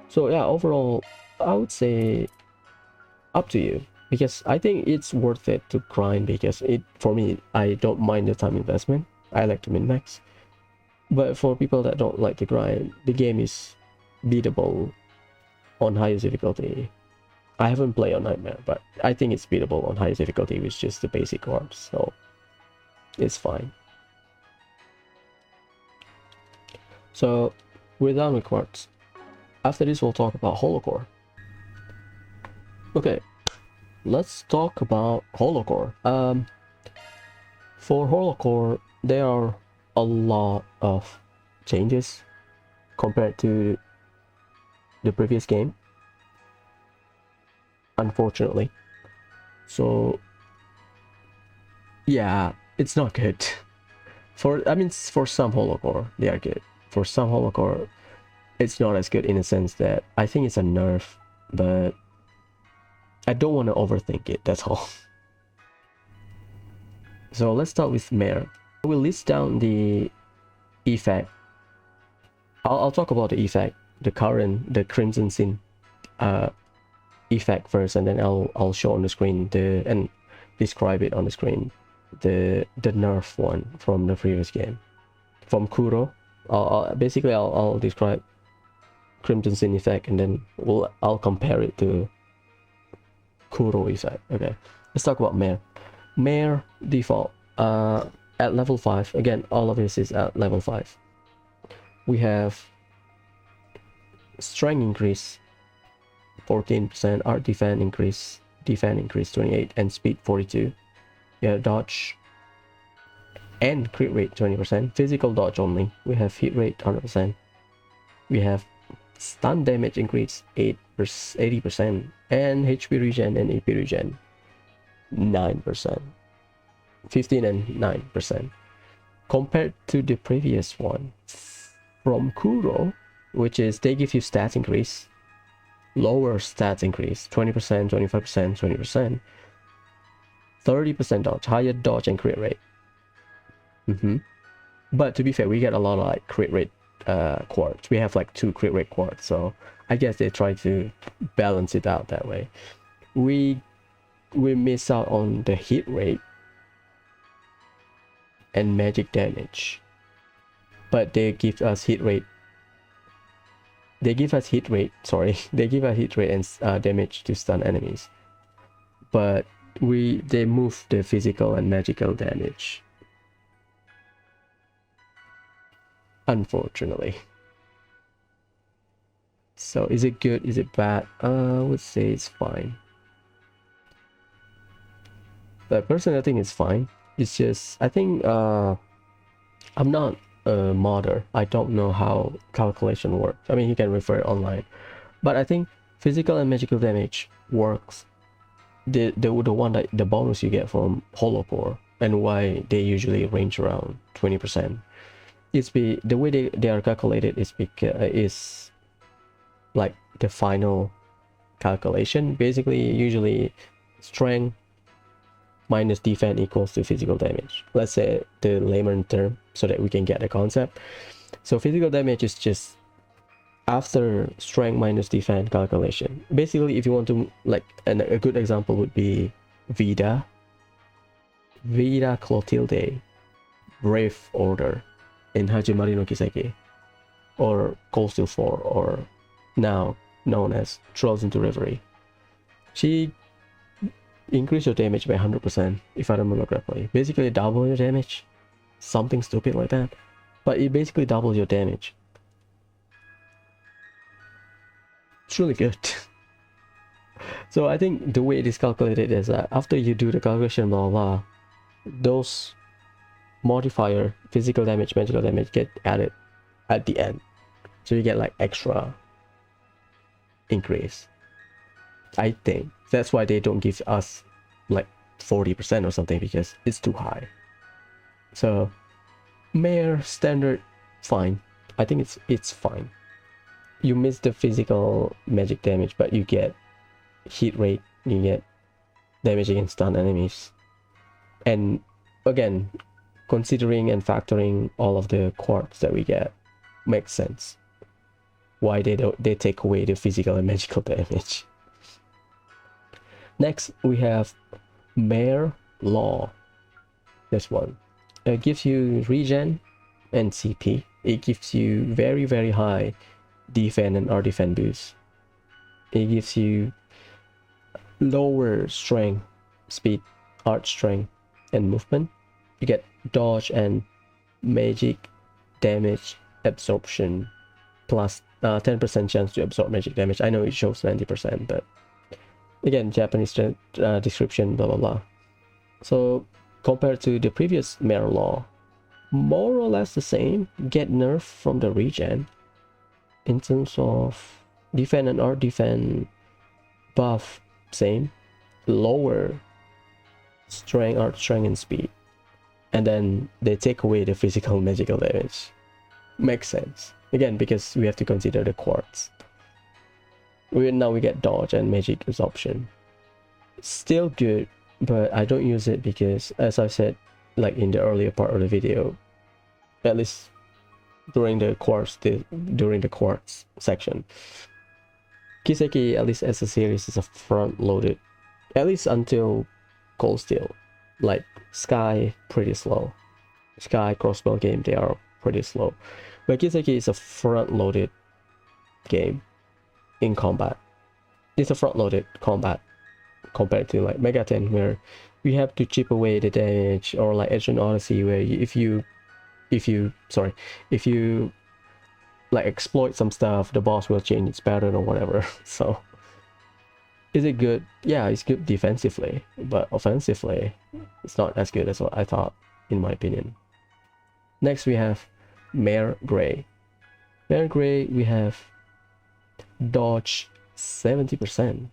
So yeah, overall, I would say up to you, because I think it's worth it to grind, because for me, I don't mind the time investment. I like to min-max. But for people that don't like to grind, the game is beatable on highest difficulty. I haven't played on Nightmare, but I think it's beatable on highest difficulty with just the basic orbs, so it's fine. So we're done with Quartz. After this, we'll talk about Holow Core. Okay, let's talk about Holow Core. For Holow Core, there are a lot of changes compared to the previous game, unfortunately. So yeah, it's not good. For some Holow Core they are good. For some Holow Core it's not as good, in a sense that I think it's a nerf, but I don't want to overthink it, that's all. So let's start with Mare. We'll list down the effect. I'll talk about the effect, the Crimson Sin effect first, and then I'll show on the screen and describe it on the screen. The nerf one from the previous game, from Kuro. I'll describe Crimson Sin effect, and then I'll compare it to Kuro effect. Okay, let's talk about Mare. Mare default at level 5. Again, all of this is at level 5. We have strength increase 14%, art defense increase 28, and speed 42. Yeah, dodge and crit rate 20%, physical dodge only. We have hit rate 100%. We have stun damage increase 80%, and HP regen and AP regen 9%, 15 and 9%. Compared to the previous one from Kuro, which is they give you stats increase, lower stats increase 20%, 25%, 20%, 30% dodge, higher dodge and crit rate. But to be fair, we get a lot of like crit rate quartz. We have like 2 crit rate quartz, so I guess they try to balance it out that way. We miss out on the hit rate and magic damage, but they give us hit rate. They give us hit rate and damage to stun enemies, but they move the physical and magical damage, unfortunately. So is it good? Is it bad? I would say it's fine. But personally, I think it's fine. It's just, I think I'm not a modder. I don't know how calculation works. I mean, you can refer it online, but I think physical and magical damage works. The one that the bonus you get from Holow Core, and why they usually range around 20%. It's the way they are calculated is like the final calculation. Basically, usually strength minus defense equals to physical damage. Let's say the layman term, so that we can get the concept. So physical damage is just after strength minus defense calculation. Basically, if you want to, like, a good example would be Vida Clotilde, Brave Order in Hajimari no Kiseki, or Cold Steel 4, or now known as Trolls into Reverie. She increase your damage by 100%, if I remember correctly. Basically double your damage, something stupid like that, but it basically doubles your damage. It's really good. So I think the way it is calculated is that after you do the calculation, blah blah, those modifier, physical damage, magical damage, get added at the end, so you get like extra increase. I think that's why they don't give us like 40% or something, because it's too high. So Mare standard, fine. I think it's fine. You miss the physical magic damage, but you get hit rate, you get damage against stun enemies. And again, considering and factoring all of the quartz that we get, makes sense why they take away the physical and magical damage. Next, we have Mare Law. This one, it gives you regen and CP. It gives you very, very high defense and art defense boost. It gives you lower strength, speed, art strength, and movement. You get dodge and magic damage absorption, plus 10% chance to absorb magic damage. I know it shows 90%, but again, Japanese description, blah blah blah. So compared to the previous Mare Law, more or less the same. Get nerf from the regen in terms of defense and art defense buff, same. Lower strength, art strength, and speed, and then they take away the physical magical damage. Makes sense, again, because we have to consider the quartz. Now we get dodge and magic absorption. Still good, but I don't use it because, as I said, like in the earlier part of the video, at least during the quartz section, Kiseki, at least as a series, is a front-loaded, at least until Cold Steel. Like Sky, pretty slow. Sky crossbow game, they are pretty slow. But Kiseki is a front-loaded game in combat. It's a front-loaded combat compared to like Mega 10, where we have to chip away the damage, or like Ancient Odyssey, where if you like exploit some stuff, the boss will change its pattern or whatever. So is it good? Yeah, it's good defensively, but offensively it's not as good as what I thought, in my opinion. Next we have Mare Gray. Mare Gray, we have dodge 70%.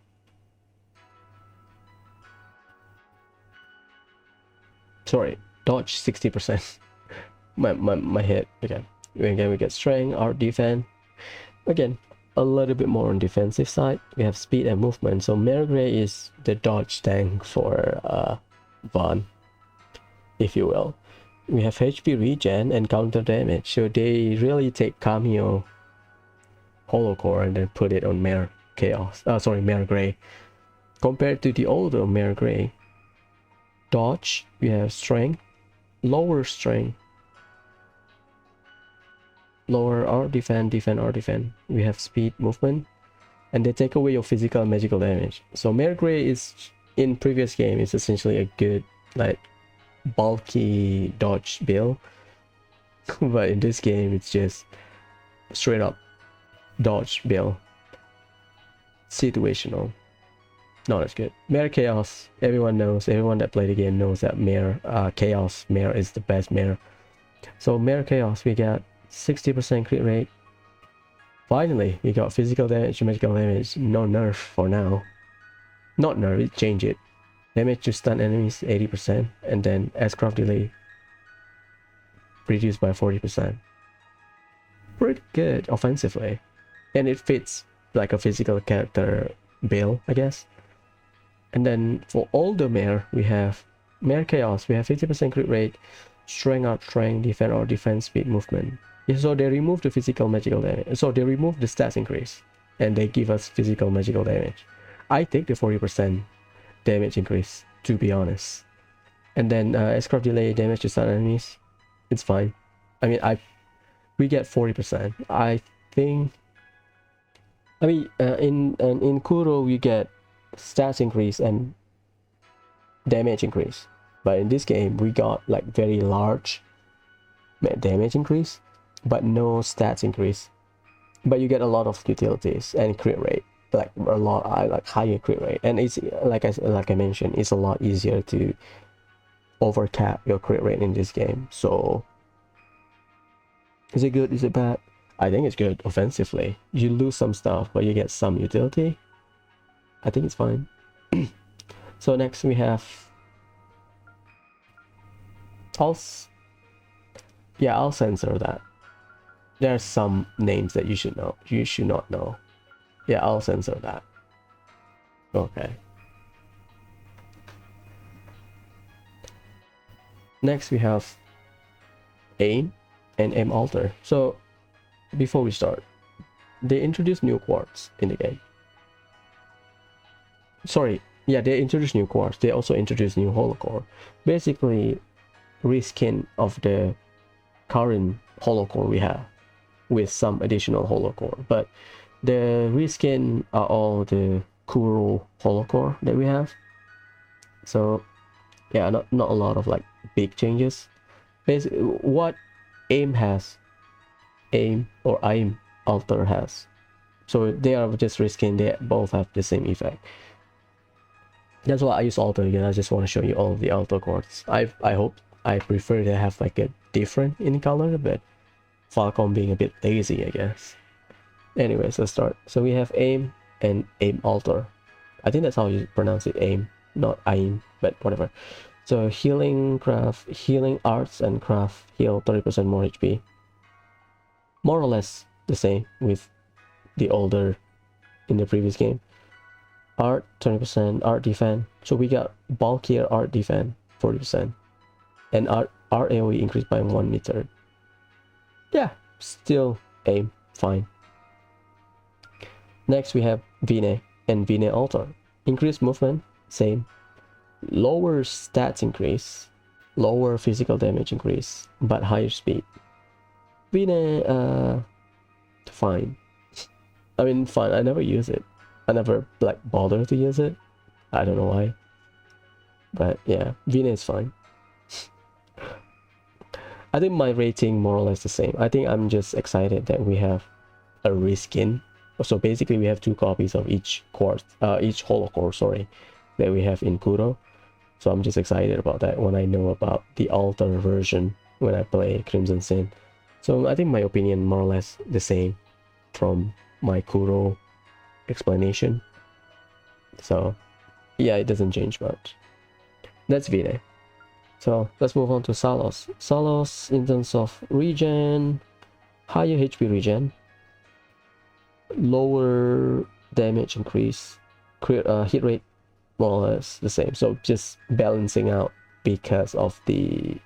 Sorry, dodge 60%. my head again. Again, we get strength, art, defense. Again, a little bit more on defensive side. We have speed and movement. So Mare Gray is the dodge tank for Van, if you will. We have HP regen and counter damage. So they really take cameo Holow Core and then put it on Mare Gray. Compared to the older Mare Gray, dodge, we have strength, lower strength, lower art defense, art defense. We have speed, movement, and they take away your physical and magical damage. So Mare Gray is, in previous game, is essentially a good like bulky dodge build, but in this game it's just straight up dodge build. Situational, not as good. Mare Chaos, everyone that played the game knows that Mare Chaos Mare is the best Mare. So Mare Chaos, we got 60% crit rate. Finally, we got physical damage, magical damage, no nerf for now. Not nerf, it changed it. Damage to stun enemies 80%, and then S-craft delay reduced by 40%. Pretty good offensively, and it fits like a physical character build, I guess. And then for older Mare, we have Mare Chaos, we have 50% crit rate, strength art, strength, defense or defense, speed, movement. Yeah, so they remove the physical magical damage, so they remove the stats increase and they give us physical magical damage. I take the 40% damage increase, to be honest. And then S-craft delay, damage to stun enemies, it's fine. I mean, we get 40%. I think, I mean, in Kuro we get stats increase and damage increase, but in this game we got like very large damage increase but no stats increase, but you get a lot of utilities and crit rate, like a lot, like higher crit rate, and it's like I mentioned, it's a lot easier to overcap your crit rate in this game. So is it good, is it bad? I think it's good offensively. You lose some stuff but you get some utility. I think it's fine. So next we have I'll censor that. There are some names that you should not know. Yeah, I'll censor that. Okay. Next we have aim and aim alter. So before we start, they introduced new quartz in the game. Sorry, yeah, they introduced new quartz. They also introduced new Holow Core. Basically, reskin of the current Holow Core we have with some additional Holow Core. But the reskin are all the Kuro Holow Core that we have. So yeah, not a lot of like big changes. Basically, what aim has, aim or aim alter has. So they are just reskin. They both have the same effect. That's why I use alter again. I just want to show you all of the alter quartz. I prefer to have like a different in color, but Falcon being a bit lazy, I guess. Anyways, let's start. So we have aim and aim alter. I think that's how you pronounce it, aim, not aim, but whatever. So healing craft, healing arts and craft heal 30% more HP. More or less the same with the older in the previous game. Art 20%, art defense. So we got bulkier art defense 40%. And art AoE increased by 1 meter. Yeah, still aim fine. Next we have Vine and Vine Altar. Increased movement, same. Lower stats increase, lower physical damage increase, but higher speed. Vine, fine. I mean, fine. I never use it. I never like bother to use it. I don't know why. But yeah, Vine is fine. I think my rating more or less the same. I think I'm just excited that we have a reskin. So basically we have 2 copies of each quartz, each Holow Core, sorry, that we have in Kuro. So I'm just excited about that when I know about the altar version when I play Crimson Sin. So I think my opinion more or less the same from my Kuro explanation. So yeah, it doesn't change much. That's Vine. So let's move on to Salos. Salos in terms of regen, higher HP regen, lower damage increase, hit rate more or less the same. So just balancing out because of the,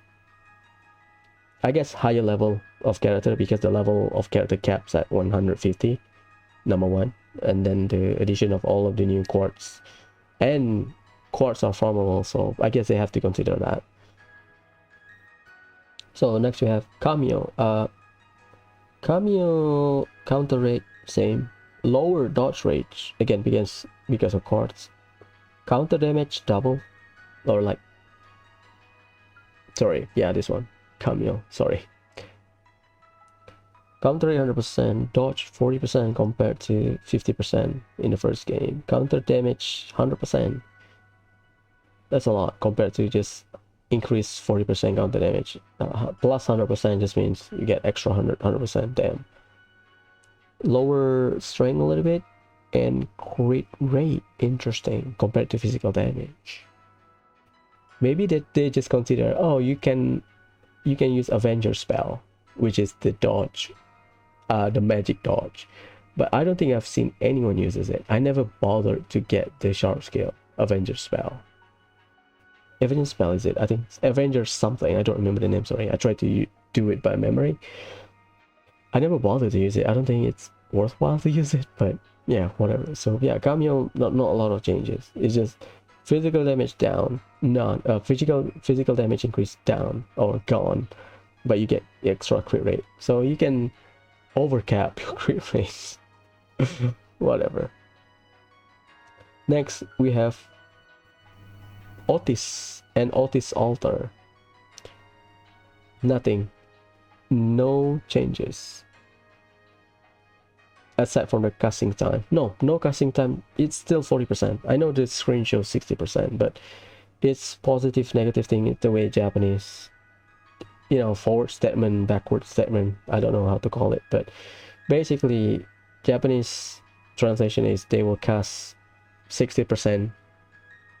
I guess, higher level of character, because the level of character caps at 150, number 1, and then the addition of all of the new quartz, and quartz are farmable, so I guess they have to consider that. So next we have Cameo. Cameo counter rate same, lower dodge rate again because of quartz. Counter damage double, or like, sorry, yeah, this one, Cameo, sorry. Counter 100%, dodge 40% compared to 50% in the first game. Counter damage 100%. That's a lot compared to just increase 40% counter damage. Plus 100% just means you get extra 100%. Damn. Lower strength a little bit, and crit rate interesting compared to physical damage. Maybe that they just consider, oh, you can use Avenger spell, which is the dodge, the magic dodge, but I don't think I've seen anyone uses it. I never bothered to get the sharp scale Avenger spell. Avenger spell is it? I think it's Avenger something. I don't remember the name. Sorry, I tried to do it by memory. I never bothered to use it. I don't think it's worthwhile to use it, but yeah, whatever. So yeah, Cameo, not a lot of changes. It's just physical damage down, none. Physical damage increase down or gone, but you get extra crit rate. So you can overcap your crit rates. Whatever. Next we have Otis and Otis Altar. Nothing. No changes. Aside from the casting time. No casting time. It's still 40%. I know the screen shows 60%, but it's positive, negative thing. It's the way Japanese, you know, forward statement, backward statement. I don't know how to call it, but basically Japanese translation is they will cast 60%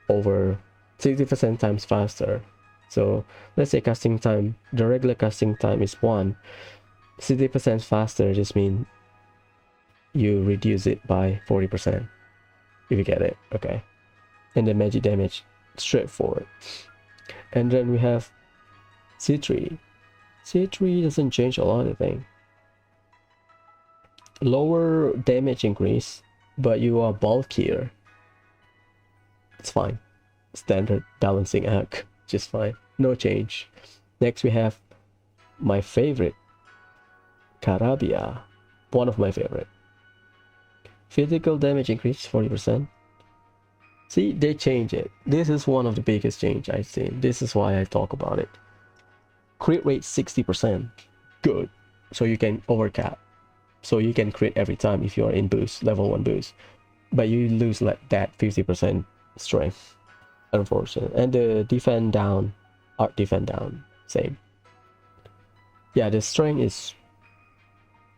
over 60% times faster. So let's say casting time, the regular casting time is 1. 60% faster just mean you reduce it by 40%, if you get it. Okay. And the magic damage, straightforward. And then we have C3. C3 doesn't change a lot, I think. Lower damage increase, but you are bulkier. It's fine. Standard balancing act, just fine. No change. Next we have my favorite, Carabia. One of my favorite. Physical damage increase 40%. See, they change it. This is one of the biggest change I've seen. This is why I talk about it. Crit rate 60%. Good. So you can overcap. So you can crit every time if you're in boost, level 1 boost. But you lose like that 50% strength. Unfortunate. And the defend down, art defend down, same. Yeah, the strength is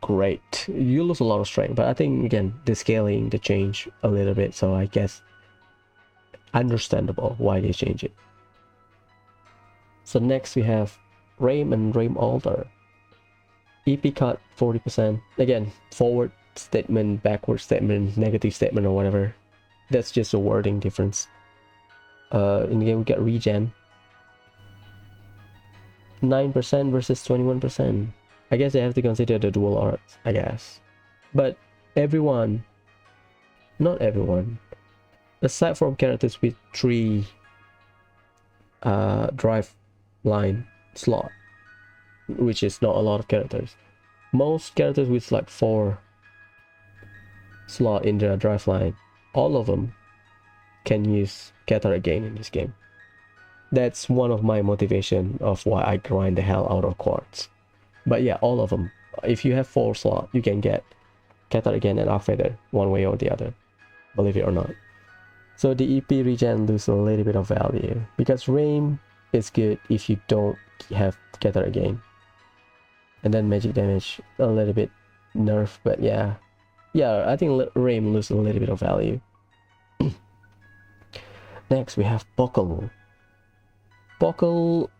great. You lose a lot of strength, but I think again the scaling, the change a little bit, so I guess understandable why they change it. So next we have Rame and Rame Altar. EP cut 40%. Again, forward statement, backward statement, negative statement, or whatever. That's just a wording difference. In the game we get regen. 9% versus 21%. I guess they have to consider the dual arts, I guess. But everyone, not everyone, aside from characters with 3 drive line slot, which is not a lot of characters, most characters with like 4 slot in their drive line, all of them can use Catar again in this game. That's one of my motivation of why I grind the hell out of Quartz. But yeah, all of them. If you have 4 slot, you can get Catar again and Arc Feather one way or the other, believe it or not. So the EP regen lose a little bit of value because Rain is good if you don't have Catar again. And then magic damage a little bit nerf, but yeah, I think Rain lose a little bit of value. Next we have Buckle. Buckle,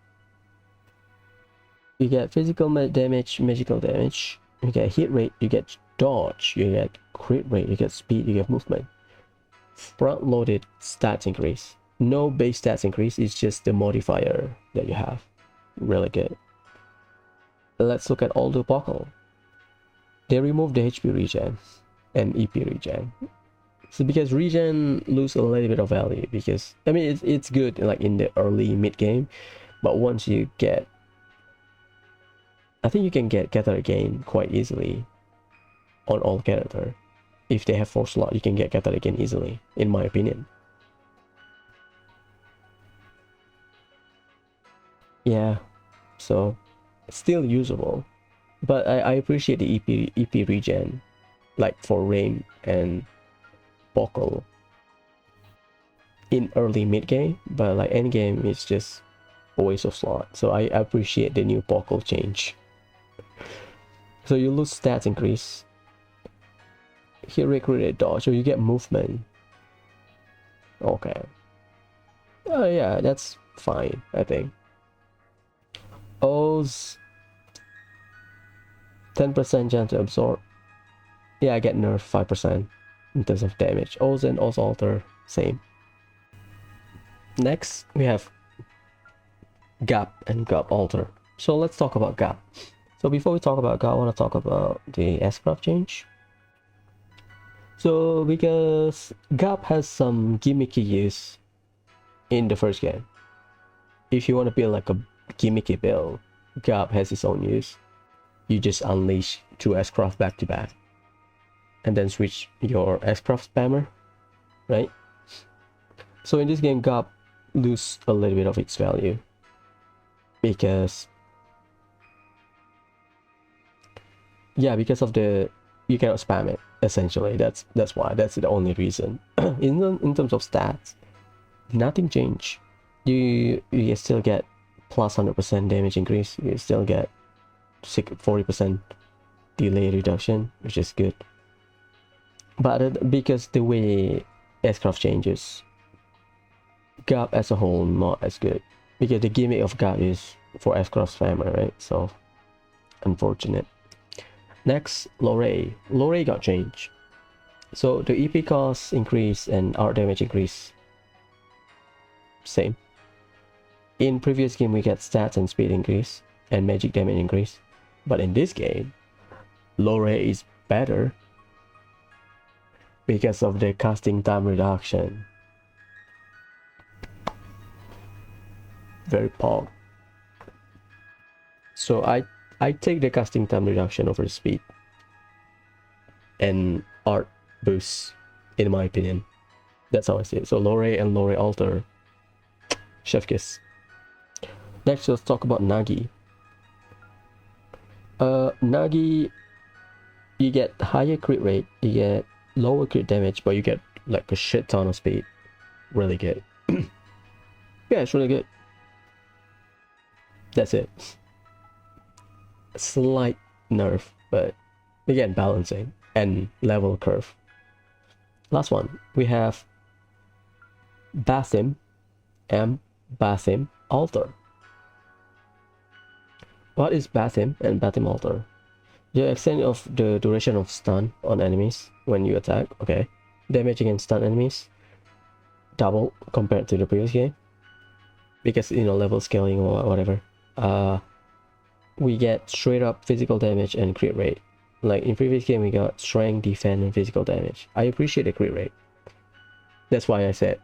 you get physical damage, magical damage, you get hit rate, you get dodge, you get crit rate, you get speed, you get movement. Front loaded stats increase. No base stats increase, it's just the modifier that you have. Really good. Let's look at all the Buckle. They remove the HP regen and EP regen. So because regen lose a little bit of value, because I mean it's good like in the early mid game, but once you get, I think you can get Catar again quite easily on all character. If they have 4 slot, you can get Catar again easily, in my opinion. Yeah, so still usable, but I appreciate the EP regen, like for Rain and Buckle in early mid game, but like end game it's just a waste of slot. So I appreciate the new Buckle change. So you lose stats increase, hit rate, crit rate, dodge, so you get movement. Okay. Oh yeah, that's fine, I think. O's 10% chance to absorb. Yeah, I get nerf 5% in terms of damage. O's and O's alter, same. Next we have Gap and Gap alter. So let's talk about Gap. So before we talk about Gap, I want to talk about the S-Craft change. So because Gap has some gimmicky use in the first game. If you want to build like a gimmicky build, Gap has its own use. You just unleash 2 S-Craft back to back and then switch your S-Craft spammer, right? So in this game, Gap lose a little bit of its value because of the, you cannot spam it essentially. That's why, that's the only reason. in terms of stats, nothing changed. You still get plus 100% damage increase, you still get 40% delay reduction, which is good. But because the way S-Craft changes, Gap as a whole not as good, because the gimmick of Gap is for S-Craft spammer, right? So unfortunate. Next, Lorray. Lorray got changed. So the EP cost increase and art damage increase, same. In previous game we get stats and speed increase and magic damage increase, but in this game Lorray is better because of the casting time reduction. Very pog. So I take the casting time reduction over speed and art boost, in my opinion. That's how I see it. So Lorray and Lorray alter, chef kiss. Next, let's talk about Nagi. Nagi, you get higher crit rate, you get lower crit damage, but you get like a shit ton of speed. Really good. Yeah, it's really good. That's it. Slight nerf, but again, balancing and level curve. Last one, we have Bathim alter. What is Bathim and Bathim alter? The extent of the duration of stun on enemies when you attack, okay. Damage against stun enemies, double compared to the previous game, because you know, level scaling or whatever. We get straight up physical damage and crit rate. Like in previous game we got strength, defense, and physical damage. I appreciate the crit rate. That's why I said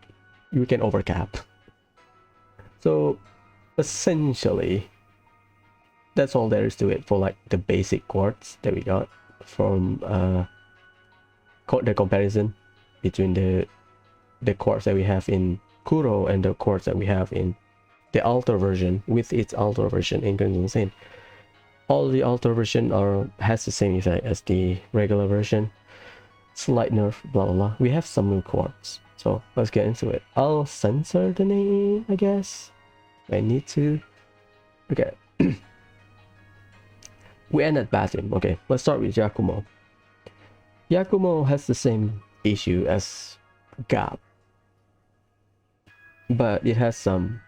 you can overcap. So essentially that's all there is to it for like the basic quartz that we got from the comparison between the quartz that we have in Kuro and the quartz that we have in the altar version with its altar version in Crimson Saint. All the altar version has the same effect as the regular version. Slight nerf, blah blah blah. We have some new quartz, so let's get into it. I'll censor the name, I guess. I need to. Okay. We end at Batim. Okay, let's start with Yakumo. Yakumo has the same issue as Gap, but it has some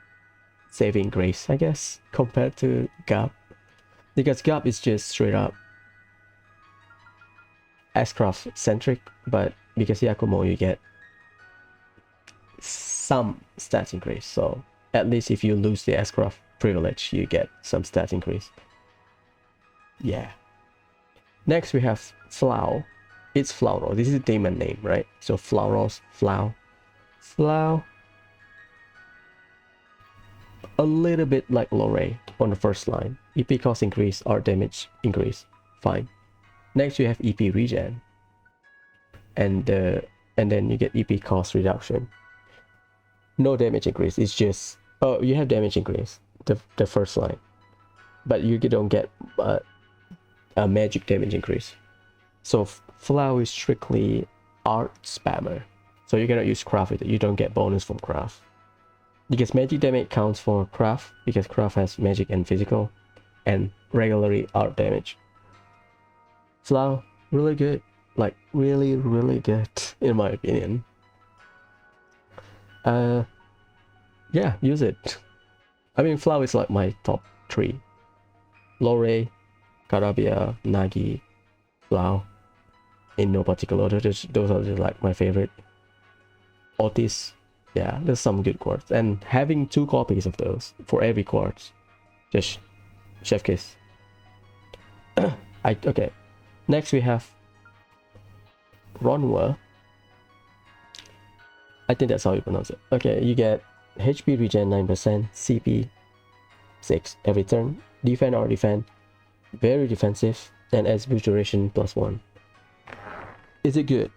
saving grace, I guess, compared to Gap. Because Gap is just straight up S-Craft centric, but because Yakumo you get some stats increase. So at least if you lose the S-Craft privilege, you get some stats increase. Yeah. Next we have Flow. It's Flauro. This is a demon name, right? So Flauros, Flow. A little bit like Lorraine on the first line. EP cost increase, art damage increase. Fine. Next you have EP regen. And then you get EP cost reduction. No damage increase. It's just you have damage increase, the first line. But you don't get a magic damage increase. So Flow is strictly art spammer. So you cannot use craft with it. You don't get bonus from craft. Because magic damage counts for craft, because craft has magic and physical, and regularly art damage. Flow, really good. Like really, really good in my opinion. Yeah, use it. I mean, Flow is like my top 3. Lore, Karabia, Nagi, Flow. In no particular order, those are just like my favorite. Otis. Yeah, there's some good quartz, and having 2 copies of those for every quartz, just chef kiss. Okay. Next we have Ronwa. I think that's how you pronounce it. Okay, you get HP regen 9%, CP 6 every turn, defend or defend, very defensive, and S boost duration +1. Is it good?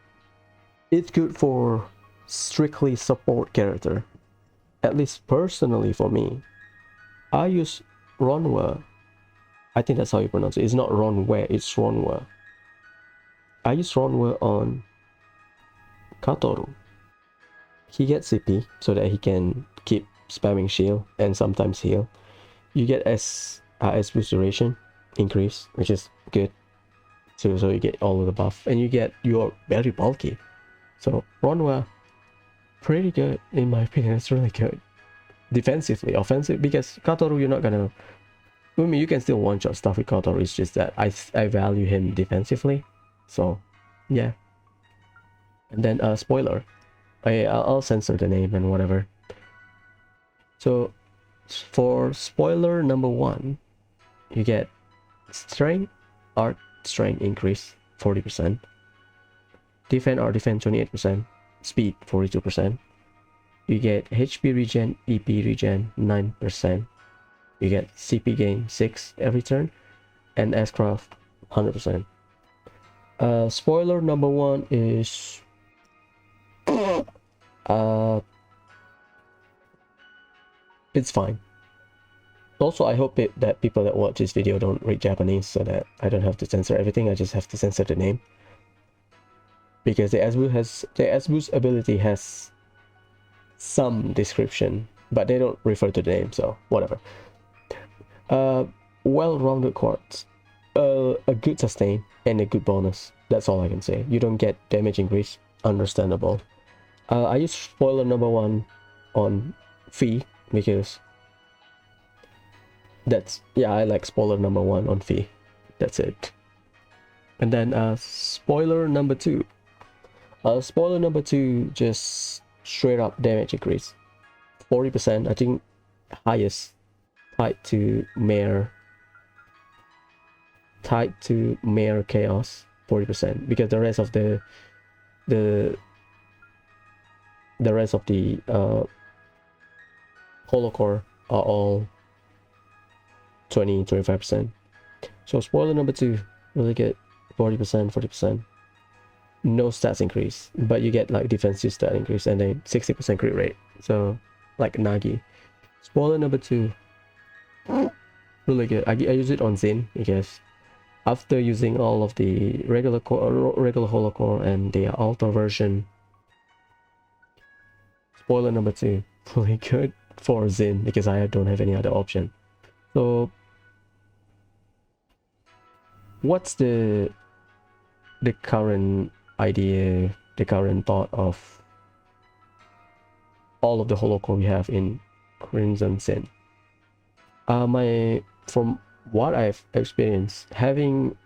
It's good for strictly support character. At least personally for me. I use Ronwa. I think that's how you pronounce it. It's not Ronwe, it's Ronwa. I use Ronwa on Katoru. He gets CP so that he can keep spamming shield and sometimes heal. You get S boost duration increase, which is good. So you get all of the buff, and you're very bulky. So Ronwa, pretty good in my opinion. It's really good defensively. Offensive, because Katoru you're not gonna, I mean, you can still one-shot stuff with Katoru. It's just that I value him defensively. So yeah. And then spoiler, I'll censor the name and whatever. So for spoiler number 1, you get strength, art strength increase 40%, defend or defend 28%, speed 42%. You get HP regen, EP regen 9%. You get CP gain 6 every turn, and S-Craft 100%. Spoiler number 1 is it's fine. Also, I hope that people that watch this video don't read Japanese, so that I don't have to censor everything. I just have to censor the name, because the S-Boost ability has some description, but they don't refer to the name, so whatever. Well-rounded quartz, a good sustain and a good bonus. That's all I can say. You don't get damage increase, understandable. I use spoiler number 1 on Fee because I like spoiler number 1 on Fee. That's it. And then spoiler number 2. Spoiler number 2 just straight up damage increase, 40%. I think highest tied to mare chaos, 40%, because the rest of the Holow Core are all 20-25%. So spoiler number 2, really get 40%, 40%. No stats increase, but you get like defensive stat increase and then 60% crit rate. So like Nagi. Spoiler number 2, really good. I use it on Zin because after using all of the regular Holow Core and the altar version, spoiler number 2, really good for Zin because I don't have any other option. So what's the current idea, the current thought of all of the Holow Core we have in Crimson Sin? From what I've experienced, having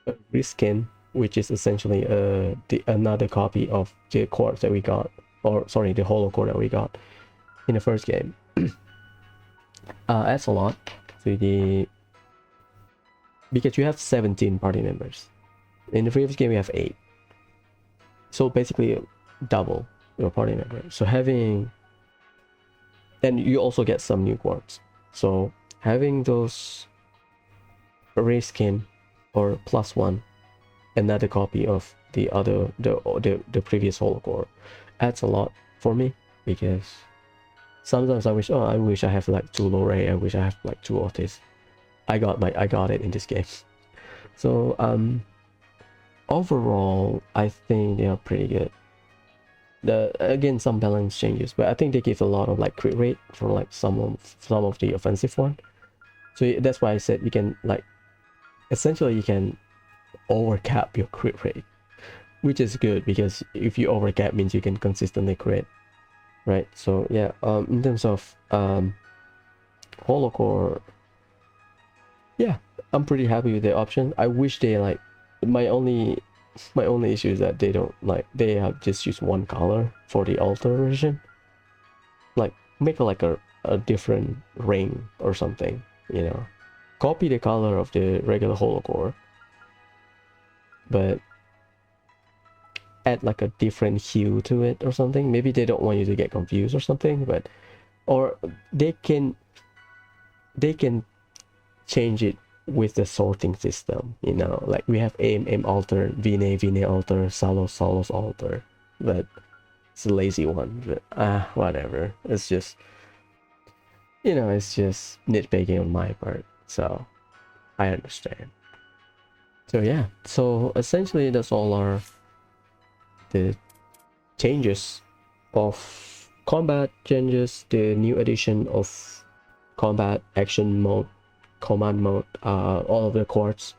a reskin, which is essentially another copy of the quartz that we got, or sorry, the Holow Core that we got in the first game, adds a lot to the, because you have 17 party members. In the previous game we have 8, so basically double your party member. So having, and you also get some new quartz, so having those reskin or +1, another copy of the previous Holow Core, adds a lot for me, because sometimes I wish I have like 2 Lore, I wish I have like 2 Otis. I got it in this game. So overall I think they are pretty good. Again, some balance changes, but I think they give a lot of like crit rate for like some of the offensive one. So that's why I said you can like, essentially you can overcap your crit rate, which is good, because if you overcap means you can consistently crit, right? So yeah, in terms of Holow Core, yeah, I'm pretty happy with the option. I wish they like, my only issue is that they don't like, they have just used one color for the altar version. Like make like a different ring or something, you know, copy the color of the regular Holow Core, but add like a different hue to it or something. Maybe they don't want you to get confused or something, but or they can change it with the sorting system, you know, like we have M altar, Vine altar, Salos altar, but it's a lazy one. But whatever, it's just, you know, it's just nitpicking on my part, so I understand. So yeah, so essentially that's all are the changes of combat changes, the new addition of combat action mode, command mode, all of the quartz,